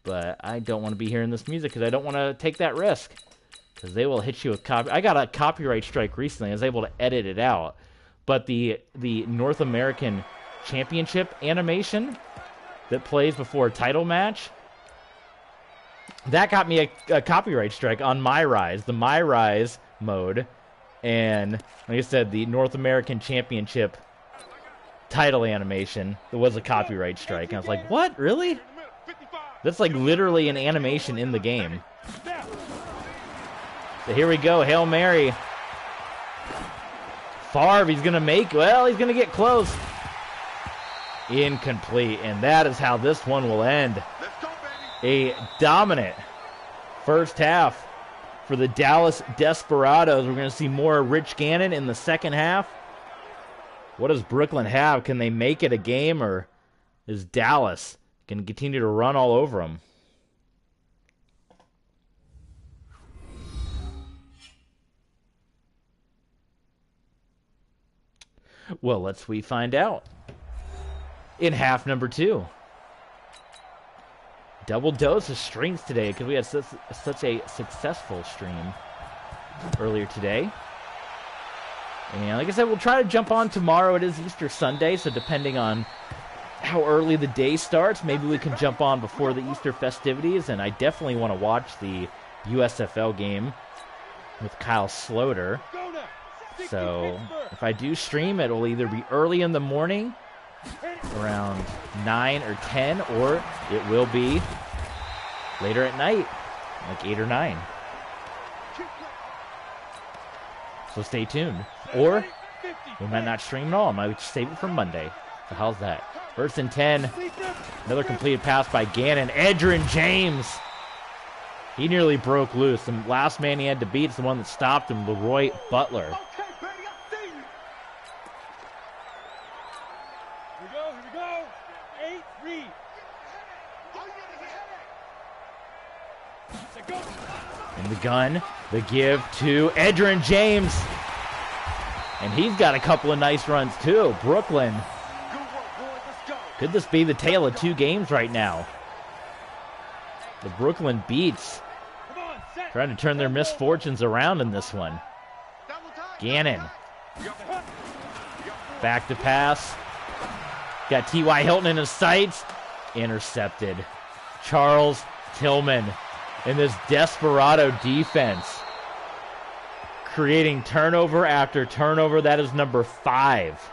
But I don't want to be hearing this music because I don't want to take that risk, because they will hit you with I got a copyright strike recently. I was able to edit it out. But the North American Championship animation that plays before a title match, that got me a copyright strike on My Rise, the My Rise mode. And like I said, the North American Championship title animation, there was a copyright strike. And I was like, what? Really? That's like literally an animation in the game. So here we go, Hail Mary. Favre, he's going to make, well, he's going to get close. Incomplete, and that is how this one will end. A dominant first half for the Dallas Desperados. We're going to see more Rich Gannon in the second half. What does Brooklyn have? Can they make it a game, or is Dallas going to continue to run all over them? Well, let's find out. In half number 2. Double dose of streams today because we had such a successful stream earlier today. And like I said, we'll try to jump on tomorrow. It is Easter Sunday, so depending on how early the day starts, maybe we can jump on before the Easter festivities. And I definitely want to watch the USFL game with Kyle Sloter. So if I do stream, it will either be early in the morning, around 9 or 10, or it will be later at night, like 8 or 9. So stay tuned. Or we might not stream at all. I might just save it for Monday. So how's that? 1st and 10. Another completed pass by Gannon. Edgerrin James. He nearly broke loose. The last man he had to beat is the one that stopped him, Leroy Butler. In the gun, the give to Edgerrin James. And he's got a couple of nice runs too. Brooklyn. Could this be the tale of 2 games right now? The Brooklyn Beats trying to turn their misfortunes around in this one. Gannon. Back to pass. Got T.Y. Hilton in his sights. Intercepted. Charles Tillman in this Desperado defense, creating turnover after turnover. That is number 5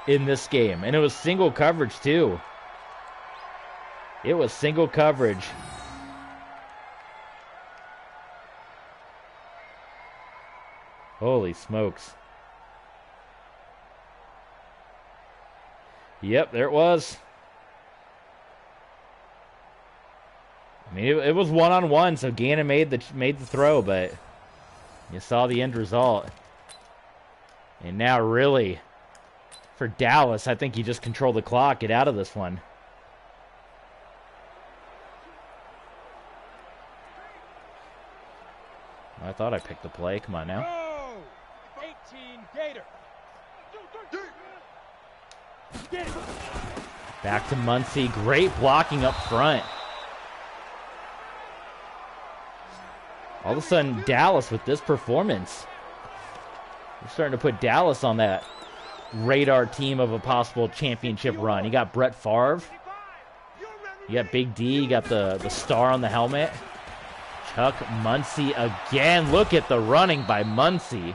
in this game. And it was single coverage too. It was single coverage. Holy smokes. Yep, there it was. I mean, it was one-on-one, so Gannon made the throw, but you saw the end result. And now, really, for Dallas, I think you just control the clock, get out of this one. I thought I picked the play. Come on now. 18 Gator. Back to Muncie. Great blocking up front. All of a sudden, Dallas with this performance. We're starting to put Dallas on that radar team of a possible championship run. You got Brett Favre. You got Big D. You got the star on the helmet. Chuck Muncie again. Look at the running by Muncie.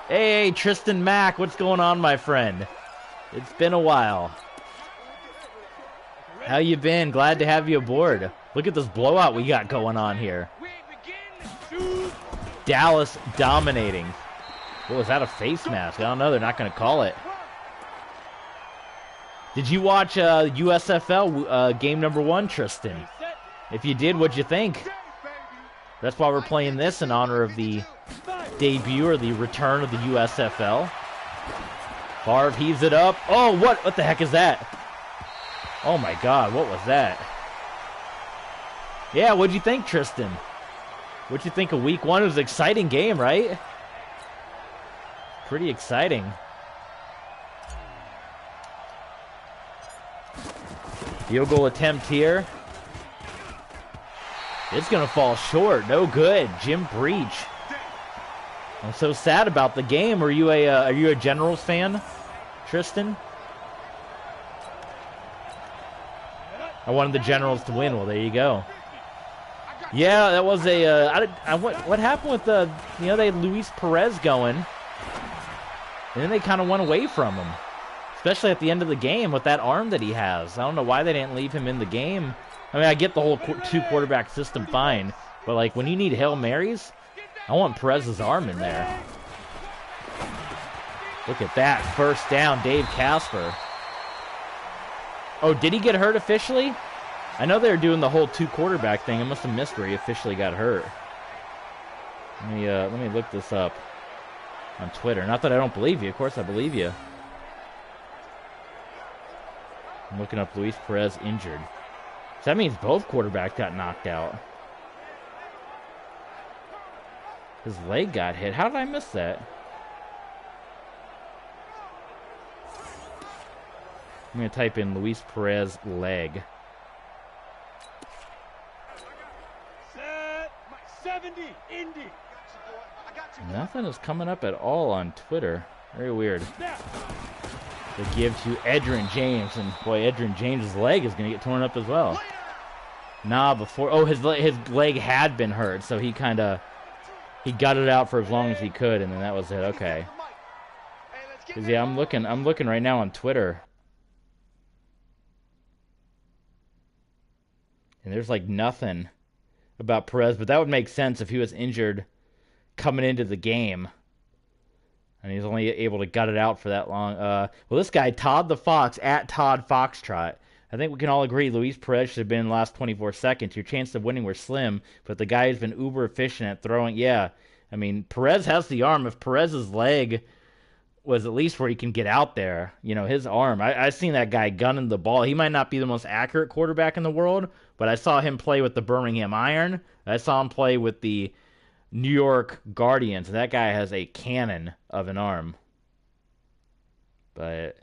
Hey, Tristan Mack, what's going on, my friend? It's been a while. How you been? Glad to have you aboard. Look at this blowout we got going on here. Dallas dominating. What was that, a face mask? I don't know. They're not going to call it. Did you watch USFL game number 1, Tristan? If you did, what'd you think? That's why we're playing this in honor of the debut or the return of the USFL. Favre heaves it up. Oh, what the heck is that? Oh my God, what was that? Yeah, what'd you think, Tristan? What'd you think of week 1? It was an exciting game, right? Pretty exciting. Field goal attempt here. It's going to fall short. No good. Jim Breach. I'm so sad about the game. Are you a Generals fan, Tristan? I wanted the Generals to win. Well, there you go. Yeah, that was what happened with the, they had Luis Perez going, and then they kind of went away from him, especially at the end of the game with that arm that he has. I don't know why they didn't leave him in the game. I mean, I get the whole 2-quarterback system fine, but like when you need Hail Marys, I want Perez's arm in there. Look at that. First down, Dave Casper. Oh, did he get hurt officially? I know they were doing the whole 2-quarterback thing. I must have missed where he officially got hurt. Let me look this up on Twitter. Not that I don't believe you. Of course I believe you. I'm looking up Luis Perez injured. So that means both quarterbacks got knocked out. His leg got hit. How did I miss that? I'm going to type in Luis Perez leg. Set. 70 Indy. Nothing is coming up at all on Twitter. Very weird. They give to Edgerrin James, and boy, Edgerrin James' leg is going to get torn up as well. Nah, before... Oh, his leg had been hurt, so he kind of... He got it out for as long as he could, and then that was it. Okay. 'Cause, yeah, I'm looking right now on Twitter. And there's, like, nothing about Perez, but that would make sense if he was injured coming into the game. And he's only able to gut it out for that long. Well, this guy, Todd the Fox, at Todd Foxtrot. I think we can all agree Luis Perez should have been in the last 24 seconds. Your chances of winning were slim, but the guy has been uber efficient at throwing. Yeah, I mean, Perez has the arm. If Perez's leg was at least where he can get out there, his arm. I've seen that guy gunning the ball. He might not be the most accurate quarterback in the world, but I saw him play with the Birmingham Iron. I saw him play with the New York Guardians, and that guy has a cannon of an arm. But,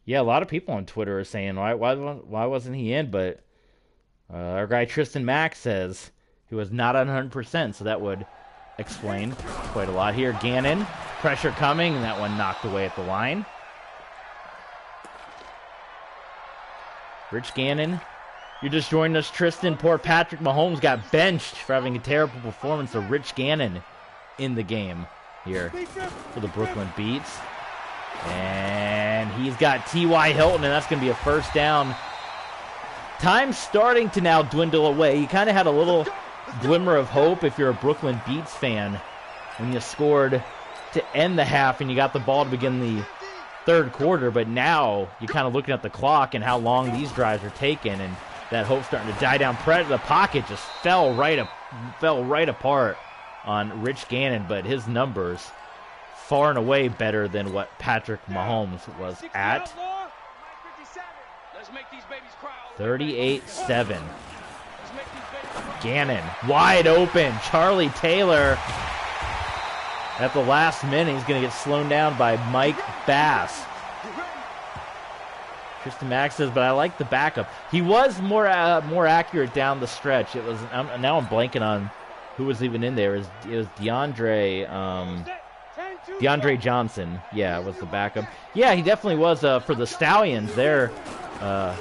yeah, a lot of people on Twitter are saying, why wasn't he in? But our guy Tristan Mack says he was not 100%, so that would explain quite a lot here. Gannon, pressure coming, and that one knocked away at the line. Rich Gannon, you're just joining us, Tristan. Poor Patrick Mahomes got benched for having a terrible performance. So Rich Gannon in the game here for the Brooklyn Beats. And he's got T.Y. Hilton, and that's going to be a first down. time's starting to now dwindle away. You kind of had a little glimmer of hope if you're a Brooklyn Beats fan when you scored to end the half and you got the ball to begin the third quarter, but now you're kind of looking at the clock and how long these drives are taking, and that hope's starting to die down. The pocket just fell right apart on Rich Gannon, but his numbers far and away better than what Patrick Mahomes was at. 38-7. Gannon wide open. Charlie Taylor at the last minute. He's going to get slowed down by Mike Bass. Tristan Mack says, but I like the backup. He was more accurate down the stretch. It was now I'm blanking on who was even in there. It was DeAndre Johnson. Yeah, was the backup. Yeah, he definitely was for the Stallions there.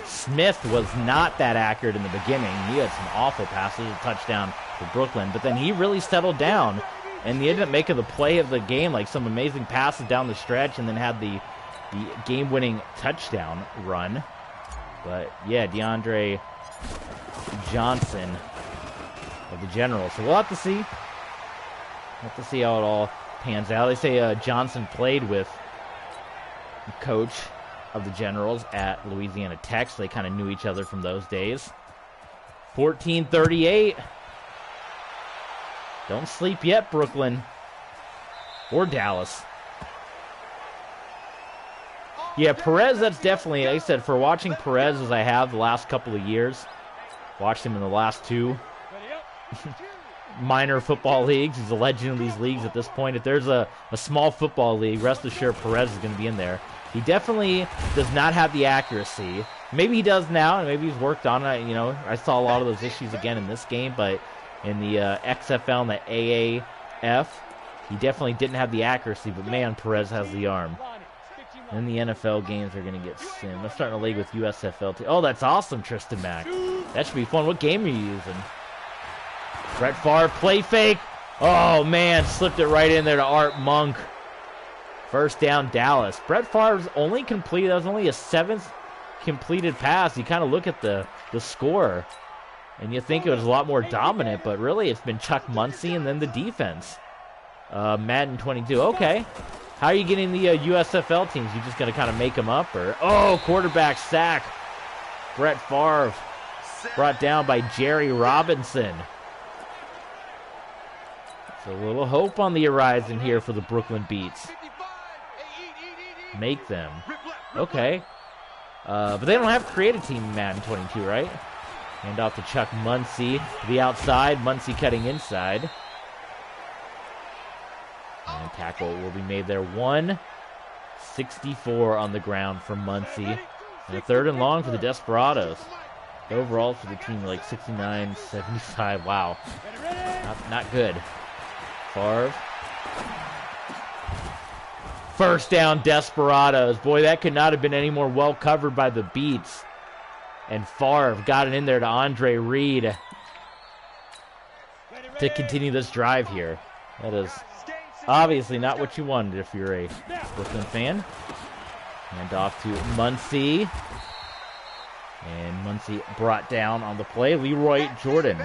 Smith was not that accurate in the beginning. He had some awful passes, a touchdown for Brooklyn, but then he really settled down, and he ended up making the play of the game, like some amazing passes down the stretch, and then had the game-winning touchdown run. But yeah, DeAndre Johnson of the Generals. So we'll have to see. We'll have to see how it all pans out. They say Johnson played with the coach of the Generals at Louisiana Tech, so they kind of knew each other from those days. 14-38. Don't sleep yet, Brooklyn. Or Dallas. Yeah, Perez, that's definitely, like I said, for watching Perez as I have the last couple of years, watched him in the last two minor football leagues. He's a legend of these leagues at this point. If there's a small football league, rest assured Perez is going to be in there. He definitely does not have the accuracy. Maybe he does now, and maybe he's worked on it. You know, I saw a lot of those issues again in this game, but in the XFL and the AAF, he definitely didn't have the accuracy, but man, Perez has the arm. And the NFL games are going to get sim. I'm starting a league with USFL too. Oh, that's awesome, Tristan Mack. That should be fun. What game are you using? Brett Favre, play fake. Oh, man, slipped it right in there to Art Monk. First down, Dallas. Brett Favre's only completed, that was only a 7th completed pass. You kind of look at the score, and you think it was a lot more dominant, but really it's been Chuck Muncie and then the defense. Madden 22, okay. How are you getting the USFL teams? You just going to kind of make them up? Or quarterback sack. Brett Favre brought down by Jerry Robinson. So a little hope on the horizon here for the Brooklyn Beats. Make them. Okay. But they don't have creative team in Madden 22, right? Hand off to Chuck Muncie to the outside. Muncie cutting inside. And tackle will be made there. 164 on the ground for Muncie. And a 3rd and long for the Desperados. The overall for the team, like 69-75. Wow. Not good. Favre. First down, Desperados. Boy, that could not have been any more well covered by the Beats. And Favre got it in there to Andre Reed to continue this drive here. That is obviously not what you wanted if you're a Brooklyn fan. Hand off to Muncie. And Muncie brought down on the play. Leroy Jordan.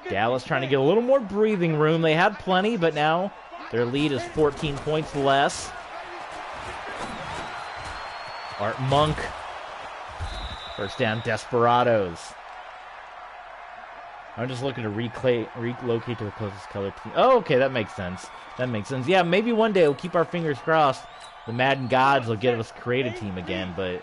Dallas trying to get a little more breathing room. They had plenty, but now their lead is 14 points less. Art Monk. First down, Desperados. I'm just looking to relocate to the closest color team. Oh, okay, that makes sense. That makes sense. Yeah, maybe one day we'll keep our fingers crossed. The Madden gods will get us creative team again, but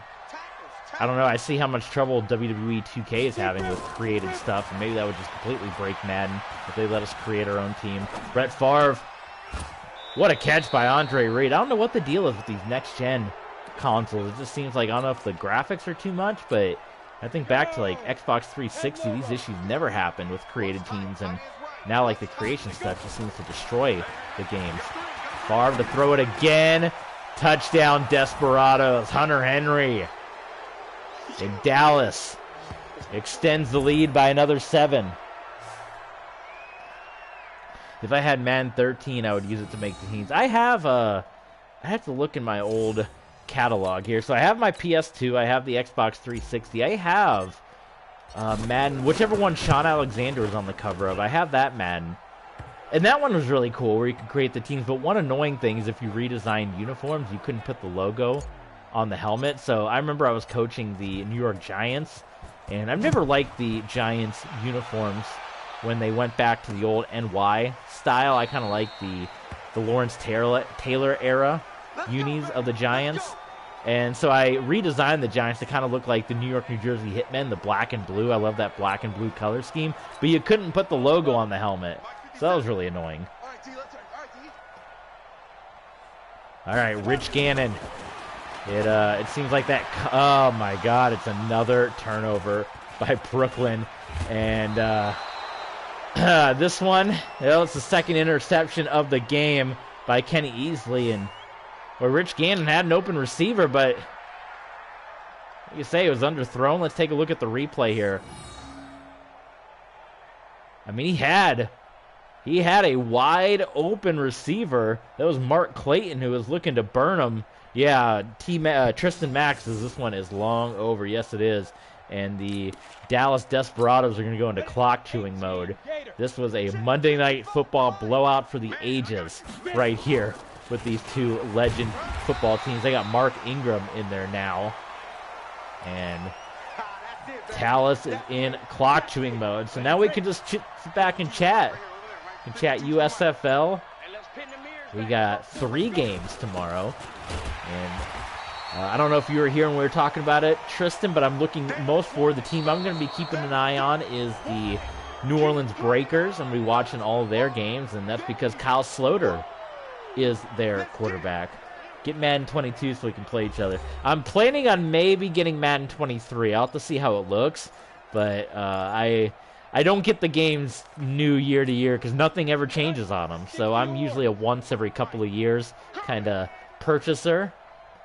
I don't know. I see how much trouble WWE 2K is having with created stuff, and maybe that would just completely break Madden if they let us create our own team. Brett Favre. What a catch by Andre Reed. I don't know what the deal is with these next-gen consoles. It just seems like, I don't know if the graphics are too much, but I think back to like Xbox 360, these issues never happened with created teams, and now like the creation stuff just seems to destroy the games. Favre to throw it again. Touchdown, Desperados. Hunter Henry. And Dallas extends the lead by another 7. If I had Madden 13, I would use it to make the teams. I have I have to look in my old catalog here. So I have my PS2. I have the Xbox 360. I have Madden, whichever one Sean Alexander was on the cover of. I have that Madden. And that one was really cool, where you could create the teams. But one annoying thing is if you redesigned uniforms, you couldn't put the logo on the helmet. So I remember I was coaching the New York Giants, and I've never liked the Giants uniforms when they went back to the old NY style. I kind of like the Lawrence Taylor era unis of the Giants. And so I redesigned the Giants to kind of look like the New York, New Jersey Hitmen, the black and blue. I love that black and blue color scheme. But you couldn't put the logo on the helmet. So that was really annoying. All right, Rich Gannon. It seems like that. Oh, my God. It's another turnover by Brooklyn. And this one, it's the second interception of the game by Kenny Easley. And where Rich Gannon had an open receiver, but you say it was underthrown. Let's take a look at the replay here. I mean, he had a wide open receiver. That was Mark Clayton who was looking to burn him. Yeah, Tristan Mack says this one is long over. Yes, it is. And the Dallas Desperados are going to go into clock chewing mode. This was a Monday Night Football blowout for the ages right here with these two legend football teams. They got Mark Ingram in there now. And Dallas is in clock chewing mode. So now we can just sit back and chat. We can chat USFL. We got 3 games tomorrow. And I don't know if you were here when we were talking about it, Tristan, but I'm looking most for the team I'm going to be keeping an eye on is the New Orleans Breakers. I'm going to be watching all of their games, and that's because Kyle Sloter is their quarterback. Get Madden 22 so we can play each other. I'm planning on maybe getting Madden 23. I'll have to see how it looks, but I don't get the games new year to year because nothing ever changes on them. So I'm usually a once every couple of years kind of purchaser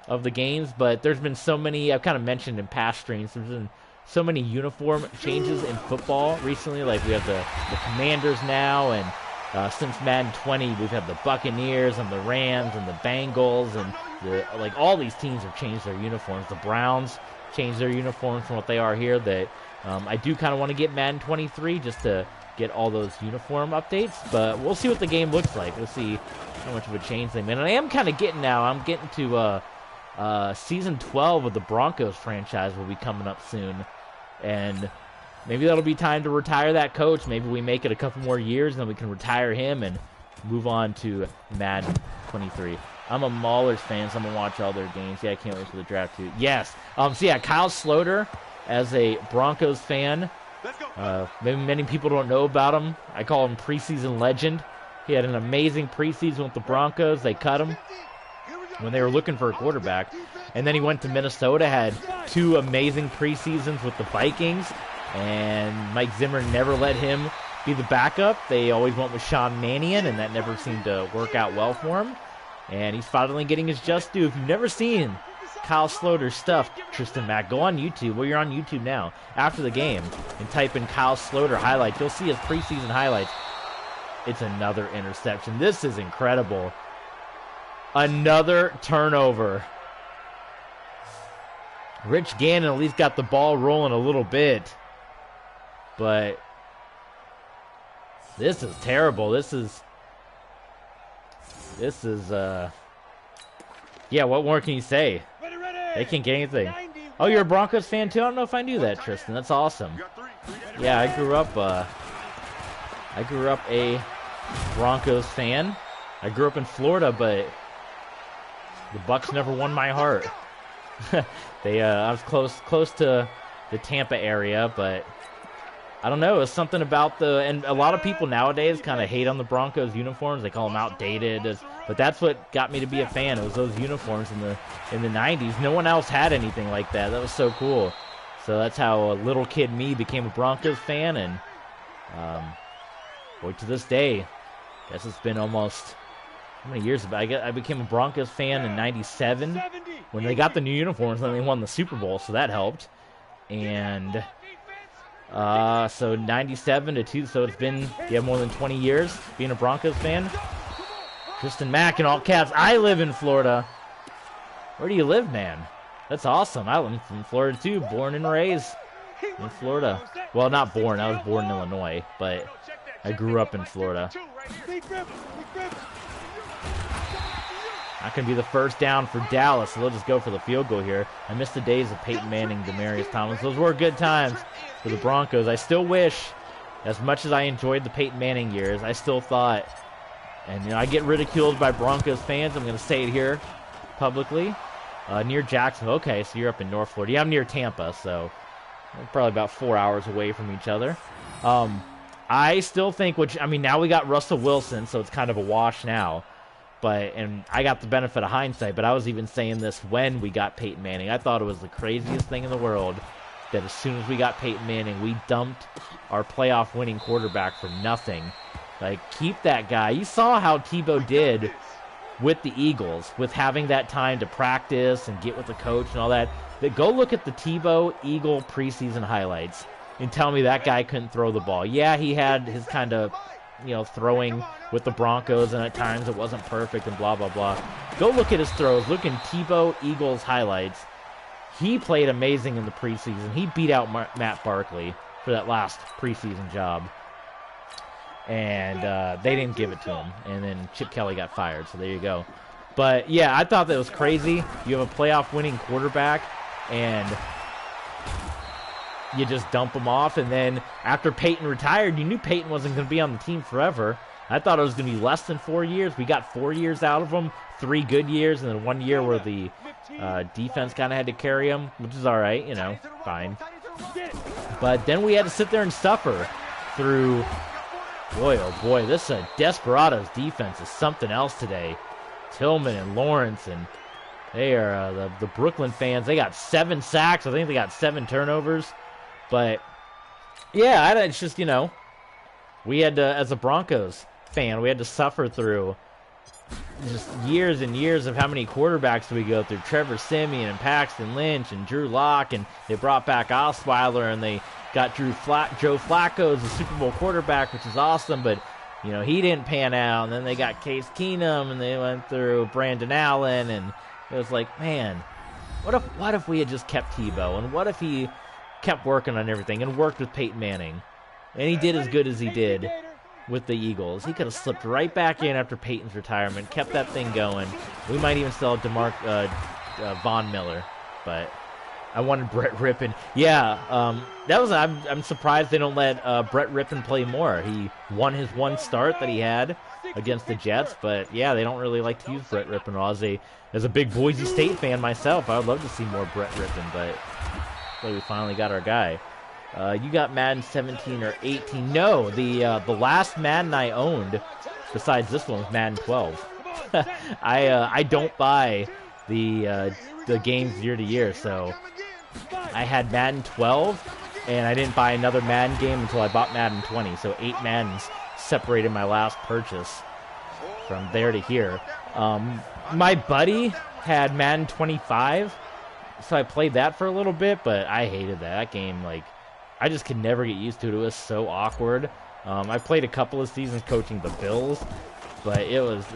of the games, but there's been so many, I've kind of mentioned in past streams, there's been so many uniform changes in football recently. Like we have the Commanders now, and since Madden 20, we've had the Buccaneers and the Rams and the Bengals, and like all these teams have changed their uniforms. The Browns changed their uniforms from what they are here. That I do kind of want to get Madden 23 just to get all those uniform updates, but we'll see what the game looks like. We'll see how much of a change they made. And I am kind of getting to season 12 of the Broncos franchise will be coming up soon, and maybe that'll be time to retire that coach. Maybe we make it a couple more years, and then we can retire him and move on to Madden 23. I'm a Maulers fan, so I'm going to watch all their games. Yeah, I can't wait for the draft, too. Yes. So, yeah, Kyle Sloter, as a Broncos fan, maybe many people don't know about him. I call him preseason legend. He had an amazing preseason with the Broncos. They cut him when they were looking for a quarterback. And then he went to Minnesota, had 2 amazing preseasons with the Vikings, and Mike Zimmer never let him be the backup. They always went with Sean Mannion, and that never seemed to work out well for him. And he's finally getting his just due. If you've never seen Kyle Sloter's stuff, Tristan Mack, go on YouTube. Well, you're on YouTube now, after the game, and type in Kyle Sloter highlights. You'll see his preseason highlights. It's another interception. This is incredible. Another turnover. Rich Gannon at least got the ball rolling a little bit. But this is terrible. This is yeah, what more can you say? They can't get anything. Oh, you're a Broncos fan too? I don't know if I knew that, Tristan. That's awesome. Yeah, I grew up a Broncos fan. I grew up in Florida, but the Bucs never won my heart. I was close to the Tampa area, but I don't know. It's something about and a lot of people nowadays kind of hate on the Broncos uniforms. They call them outdated, but that's what got me to be a fan. It was those uniforms in the 90s. No one else had anything like that. That was so cool. So that's how a little kid me became a Broncos fan, and boy, to this day, I guess it's been almost how many years? I became a Broncos fan in '97 when they got the new uniforms, and then they won the Super Bowl, so that helped. And so 97 to 2, so it's been more than 20 years being a Broncos fan. Kristen Mack in all caps. I live in Florida. Where do you live, man? That's awesome. I'm from Florida, too. Born and raised in Florida. Well, not born. I was born in Illinois, but I grew up in Florida. Not going to be the first down for Dallas, so they'll just go for the field goal here. I miss the days of Peyton Manning, Demaryius Thomas. Those were good times for the Broncos. I still wish, as much as I enjoyed the Peyton Manning years, I still thought, and I get ridiculed by Broncos fans. I'm going to say it here publicly. Near Jacksonville. Okay, so you're up in North Florida. Yeah, I'm near Tampa, so we're probably about 4 hours away from each other. I still think, now we got Russell Wilson, so it's kind of a wash now. And I got the benefit of hindsight, but I was even saying this when we got Peyton Manning. I thought it was the craziest thing in the world that as soon as we got Peyton Manning, we dumped our playoff winning quarterback for nothing. Like, keep that guy. You saw how Tebow did with the Eagles, with having that time to practice and get with the coach and all that. Go look at the Tebow Eagle preseason highlights and tell me that guy couldn't throw the ball. Yeah, he had his kind of, throwing with the Broncos, and at times it wasn't perfect and blah, blah, blah. Go look at his throws. Look in Tebow Eagles highlights. He played amazing in the preseason. He beat out Matt Barkley for that last preseason job. And they didn't give it to him. And then Chip Kelly got fired, so there you go. But, yeah, I thought that was crazy. You have a playoff-winning quarterback, and you just dump him off. And then after Peyton retired, you knew Peyton wasn't going to be on the team forever. I thought it was going to be less than 4 years. We got 4 years out of him, 3 good years, and then 1 year where the defense kind of had to carry him, which is all right, fine. But then we had to sit there and suffer through, boy, oh boy, this Desperados defense is something else today. Tillman and Lawrence, and they are the Brooklyn fans. They got 7 sacks. I think they got 7 turnovers. But, yeah, it's just, we had to, as a Broncos fan, we had to suffer through just years and years of how many quarterbacks do we go through. Trevor Siemian and Paxton Lynch and Drew Lock, and they brought back Osweiler, and they got Joe Flacco as a Super Bowl quarterback, which is awesome, but, he didn't pan out. And then they got Case Keenum, and they went through Brandon Allen, and it was like, man, what if we had just kept Tebow, and what if he kept working on everything and worked with Peyton Manning, and he did as good as he did with the Eagles. He could have slipped right back in after Peyton's retirement, kept that thing going. We might even still have Von Miller, but I wanted Brett Rippon. Yeah, I'm surprised they don't let Brett Rippon play more. He won his one start that he had against the Jets, but yeah, they don't really like to use Brett Rippon. As a big Boise State fan myself, I would love to see more Brett Rippon, but we finally got our guy. You got Madden 17 or 18. No, the last Madden I owned, besides this one, was Madden 12. I don't buy the games year to year, so I had Madden 12, and I didn't buy another Madden game until I bought Madden 20. So 8 Maddens separated my last purchase from there to here. My buddy had Madden 25, so I played that for a little bit, but I hated that game. I just could never get used to it. It was so awkward. I played a couple of seasons coaching the Bills, but it was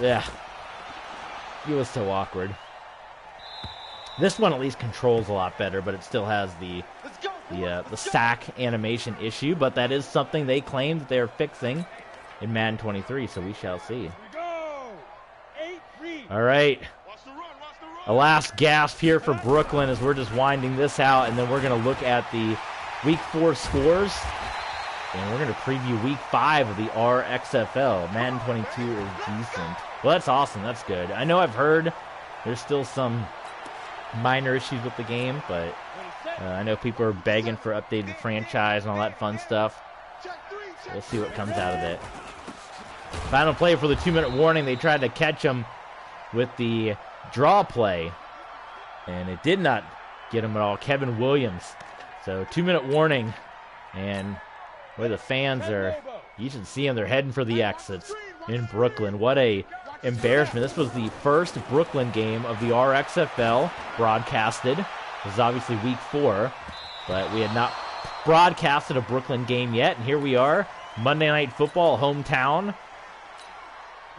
so awkward. This one at least controls a lot better, but it still has the sack animation issue. But that is something they claim that they're fixing in Madden 23, so we shall see. All right. A last gasp here for Brooklyn as we're just winding this out, and then we're going to look at the Week 4 scores, and we're going to preview Week 5 of the RXFL. Madden 22 is decent. Well, that's awesome. That's good. I know I've heard there's still some minor issues with the game, but I know people are begging for updated franchise and all that fun stuff. So we'll see what comes out of it. Final play for the 2-minute warning. They tried to catch him with the draw play, and it did not get him at all. Kevin Williams. So 2-minute warning, and where the fans are, you should see them. They're heading for the exits in Brooklyn. What a embarrassment. This was the first Brooklyn game of the RXFL broadcasted. This is obviously Week 4, but we had not broadcasted a Brooklyn game yet, and here we are, Monday Night Football, hometown.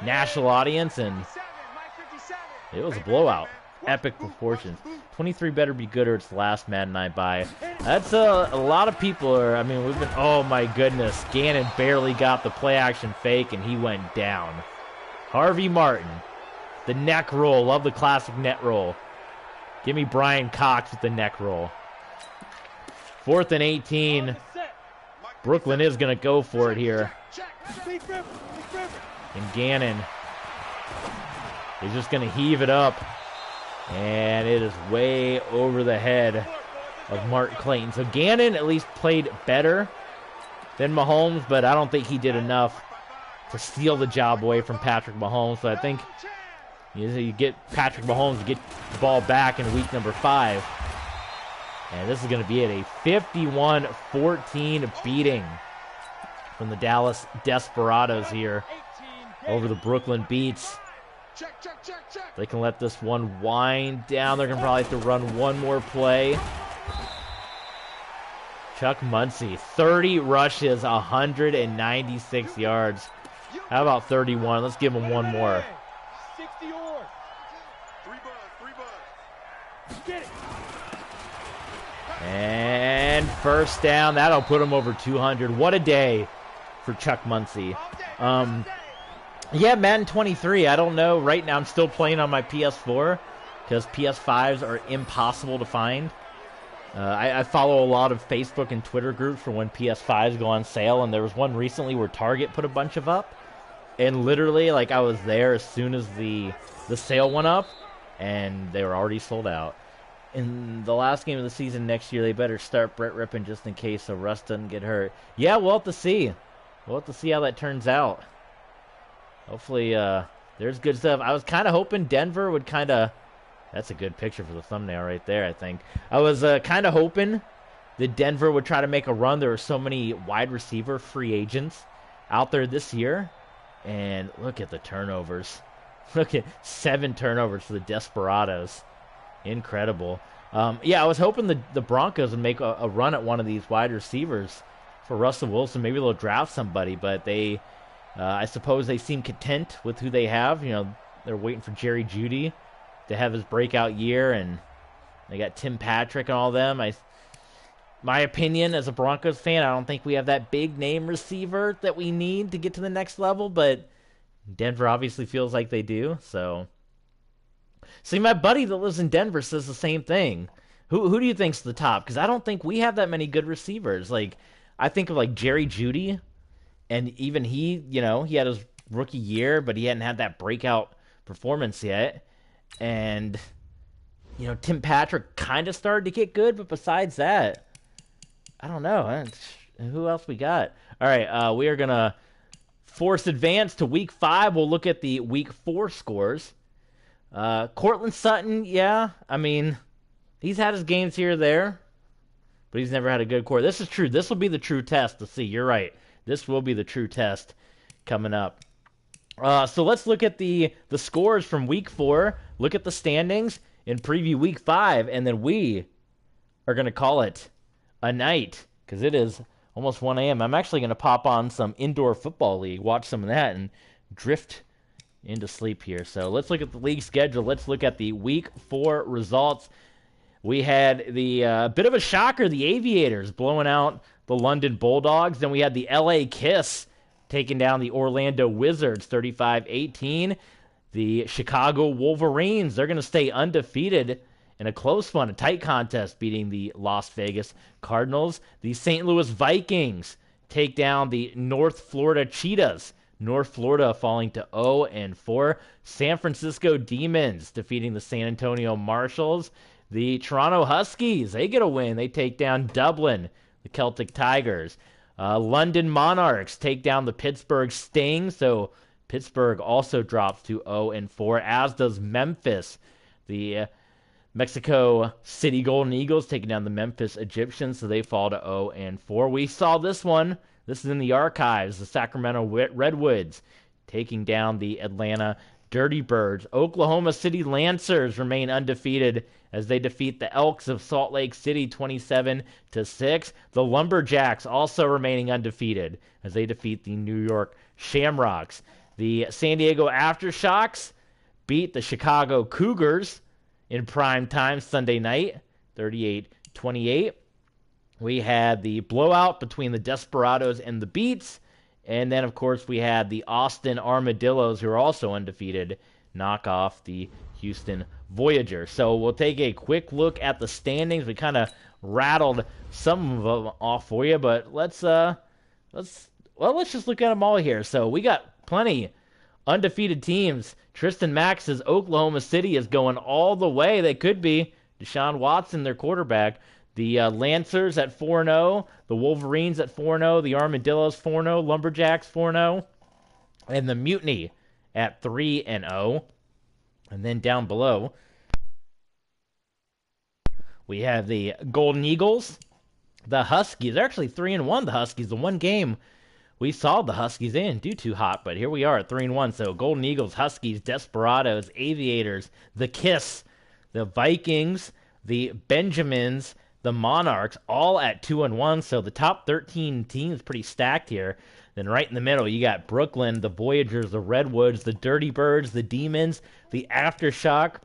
national audience, and it was a blowout. Epic proportions. 23 better be good or it's the last Madden I buy. That's a lot of people are, I mean, we've been, oh my goodness. Gannon barely got the play action fake and he went down. Harvey Martin. The neck roll. Love the classic net roll. Give me Brian Cox with the neck roll. 4th and 18. Brooklyn is going to go for it here. And Gannon is just going to heave it up. And it is way over the head of Mark Clayton. So Gannon at least played better than Mahomes, but I don't think he did enough to steal the job away from Patrick Mahomes. So I think you get Patrick Mahomes to get the ball back in week number 5. And this is going to be a 51-14 beating from the Dallas Desperados here over the Brooklyn Beats. They can let this one wind down. They're going to probably have to run one more play. Chuck Muncie, 30 rushes, 196 yards. How about 31? Let's give him one more. 60 yards. 3 Get it. And first down. That'll put him over 200. What a day for Chuck Muncie. Yeah, Madden 23. I don't know. Right now I'm still playing on my PS4 because PS5s are impossible to find. I follow a lot of Facebook and Twitter groups for when PS5s go on sale, and there was one recently where Target put a bunch of up. And literally, like, I was there as soon as the sale went up, and they were already sold out. In the last game of the season next year, they better start Brett Rippon just in case so Russ doesn't get hurt. Yeah, we'll have to see. We'll have to see how that turns out. Hopefully, there's good stuff. I was kind of hoping Denver would kind of... That's a good picture for the thumbnail right there, I think. I was kind of hoping that Denver would try to make a run. There were so many wide receiver free agents out there this year. And look at the turnovers. Look at 7 turnovers for the Desperados. Incredible. Yeah, I was hoping the Broncos would make a run at one of these wide receivers for Russell Wilson. Maybe they'll draft somebody, but they... I suppose they seem content with who they have. You know, they're waiting for Jerry Jeudy to have his breakout year, and they got Tim Patrick and all them. My opinion as a Broncos fan, I don't think we have that big name receiver that we need to get to the next level, but Denver obviously feels like they do. So, see, my buddy that lives in Denver says the same thing. Who do you think's the top? Because I don't think we have that many good receivers. Like, I think of like Jerry Jeudy. And even he, you know, he had his rookie year, but he hadn't had that breakout performance yet. And, you know, Tim Patrick kind of started to get good, but besides that, I don't know. Who else we got? All right, we are going to force advance to Week 5. We'll look at the Week 4 scores. Cortland Sutton, yeah, I mean, he's had his games here or there, but he's never had a good quarter. This is true. This will be the true test to see. You're right. This will be the true test coming up. So let's look at the scores from Week 4, look at the standings, and preview Week 5, and then we are going to call it a night, because it is almost 1 a.m. I'm actually going to pop on some Indoor Football League, watch some of that, and drift into sleep here. So let's look at the league schedule. Let's look at the Week 4 results. We had the bit of a shocker, the Aviators blowing out the London Bulldogs. Then we had the LA Kiss taking down the Orlando Wizards 35-18. The Chicago Wolverines, they're going to stay undefeated in a close one, a tight contest, beating the Las Vegas Cardinals. The St. Louis Vikings take down the North Florida Cheetahs. North Florida falling to 0-4. San Francisco Demons defeating the San Antonio Marshals. The Toronto Huskies, they get a win. They take down Dublin, the Celtic Tigers. London Monarchs take down the Pittsburgh Sting, so Pittsburgh also drops to 0-4, as does Memphis. The Mexico City Golden Eagles taking down the Memphis Egyptians, so they fall to 0-4. We saw this one. This is in the archives. The Sacramento Redwoods taking down the Atlanta Dirty Birds. Oklahoma City Lancers remain undefeated as they defeat the Elks of Salt Lake City 27-6. The Lumberjacks also remaining undefeated as they defeat the New York Shamrocks. The San Diego Aftershocks beat the Chicago Cougars in prime time Sunday night, 38-28. We had the blowout between the Desperados and the Beats. And then, of course, we had the Austin Armadillos, who are also undefeated, knock off the Houston Voyagers. So we'll take a quick look at the standings. We kind of rattled some of them off for you, but let's just look at them all here. So we got plenty undefeated teams. Tristan Mack says Oklahoma City is going all the way. They could be. Deshaun Watson, their quarterback. The Lancers at 4-0. The Wolverines at 4-0. The Armadillos 4-0. Lumberjacks 4-0. And the Mutiny at 3-0. And then down below, we have the Golden Eagles. The Huskies. They're actually 3-1, the Huskies. The one game we saw the Huskies in. Do too hot, but here we are at 3-1. So Golden Eagles, Huskies, Desperados, Aviators, the Kiss, the Vikings, the Benjamins, the Monarchs, all at 2-1. So the top 13 teams pretty stacked here. Then right in the middle, you got Brooklyn, the Voyagers, the Redwoods, the Dirty Birds, the Demons, the Aftershock,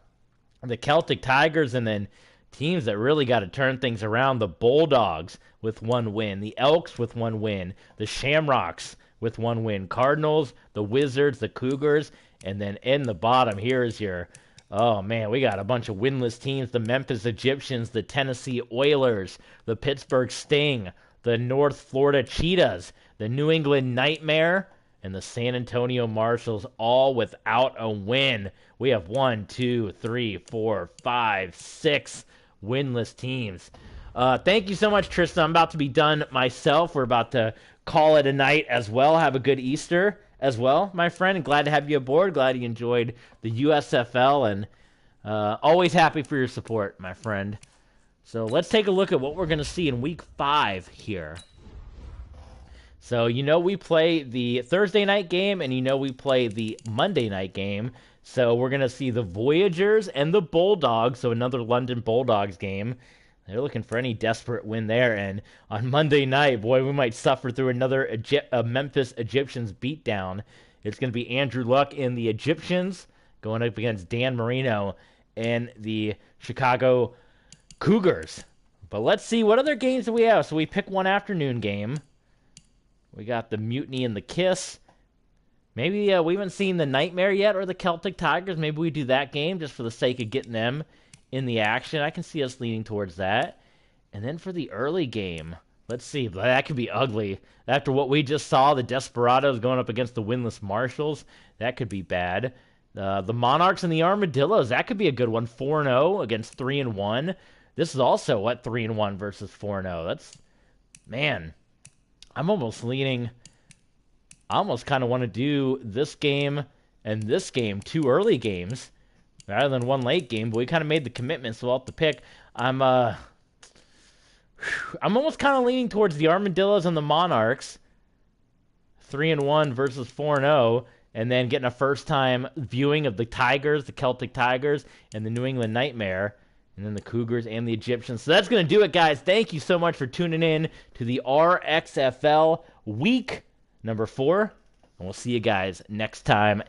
the Celtic Tigers, and then teams that really got to turn things around. The Bulldogs with 1 win, the Elks with 1 win, the Shamrocks with 1 win, Cardinals, the Wizards, the Cougars, and then in the bottom here is your, oh man, we got a bunch of winless teams. The Memphis Egyptians, the Tennessee Oilers, the Pittsburgh Sting, the North Florida Cheetahs, the New England Nightmare, and the San Antonio Marshals, all without a win. We have 1, 2, 3, 4, 5, 6 winless teams. Thank you so much, Tristan. I'm about to be done myself. We're about to call it a night as well. Have a good Easter as well, my friend. Glad to have you aboard. Glad you enjoyed the USFL, and always happy for your support, my friend. So let's take a look at what we're going to see in Week 5 here. So we play the Thursday night game, and we play the Monday night game. So we're going to see the Voyagers and the Bulldogs, so another London Bulldogs game. They're looking for any desperate win there. And on Monday night, boy, we might suffer through another Memphis Egyptians beatdown. It's going to be Andrew Luck and the Egyptians going up against Dan Marino and the Chicago Cougars. But let's see, what other games do we have? So we pick one afternoon game. We got the Mutiny and the Kiss. Maybe we haven't seen the Nightmare yet or the Celtic Tigers. Maybe we do that game just for the sake of getting them in the action. I can see us leaning towards that. And then for the early game, let's see. That could be ugly. After what we just saw, the Desperados going up against the winless Marshals, that could be bad. The Monarchs and the Armadillos, that could be a good one. 4-0 against 3-1. This is also, 3-1 versus 4-0. That's, man, I'm almost leaning. I almost kind of want to do this game and this game, 2 early games, rather than 1 late game. But we kind of made the commitment, so I'll have to pick. I'm almost kind of leaning towards the Armadillos and the Monarchs, 3-1 versus 4-0, and then getting a first-time viewing of the Tigers, the Celtic Tigers, and the New England Nightmare, and then the Cougars and the Egyptians. So that's going to do it, guys. Thank you so much for tuning in to the RXFL Week number 4, and we'll see you guys next time.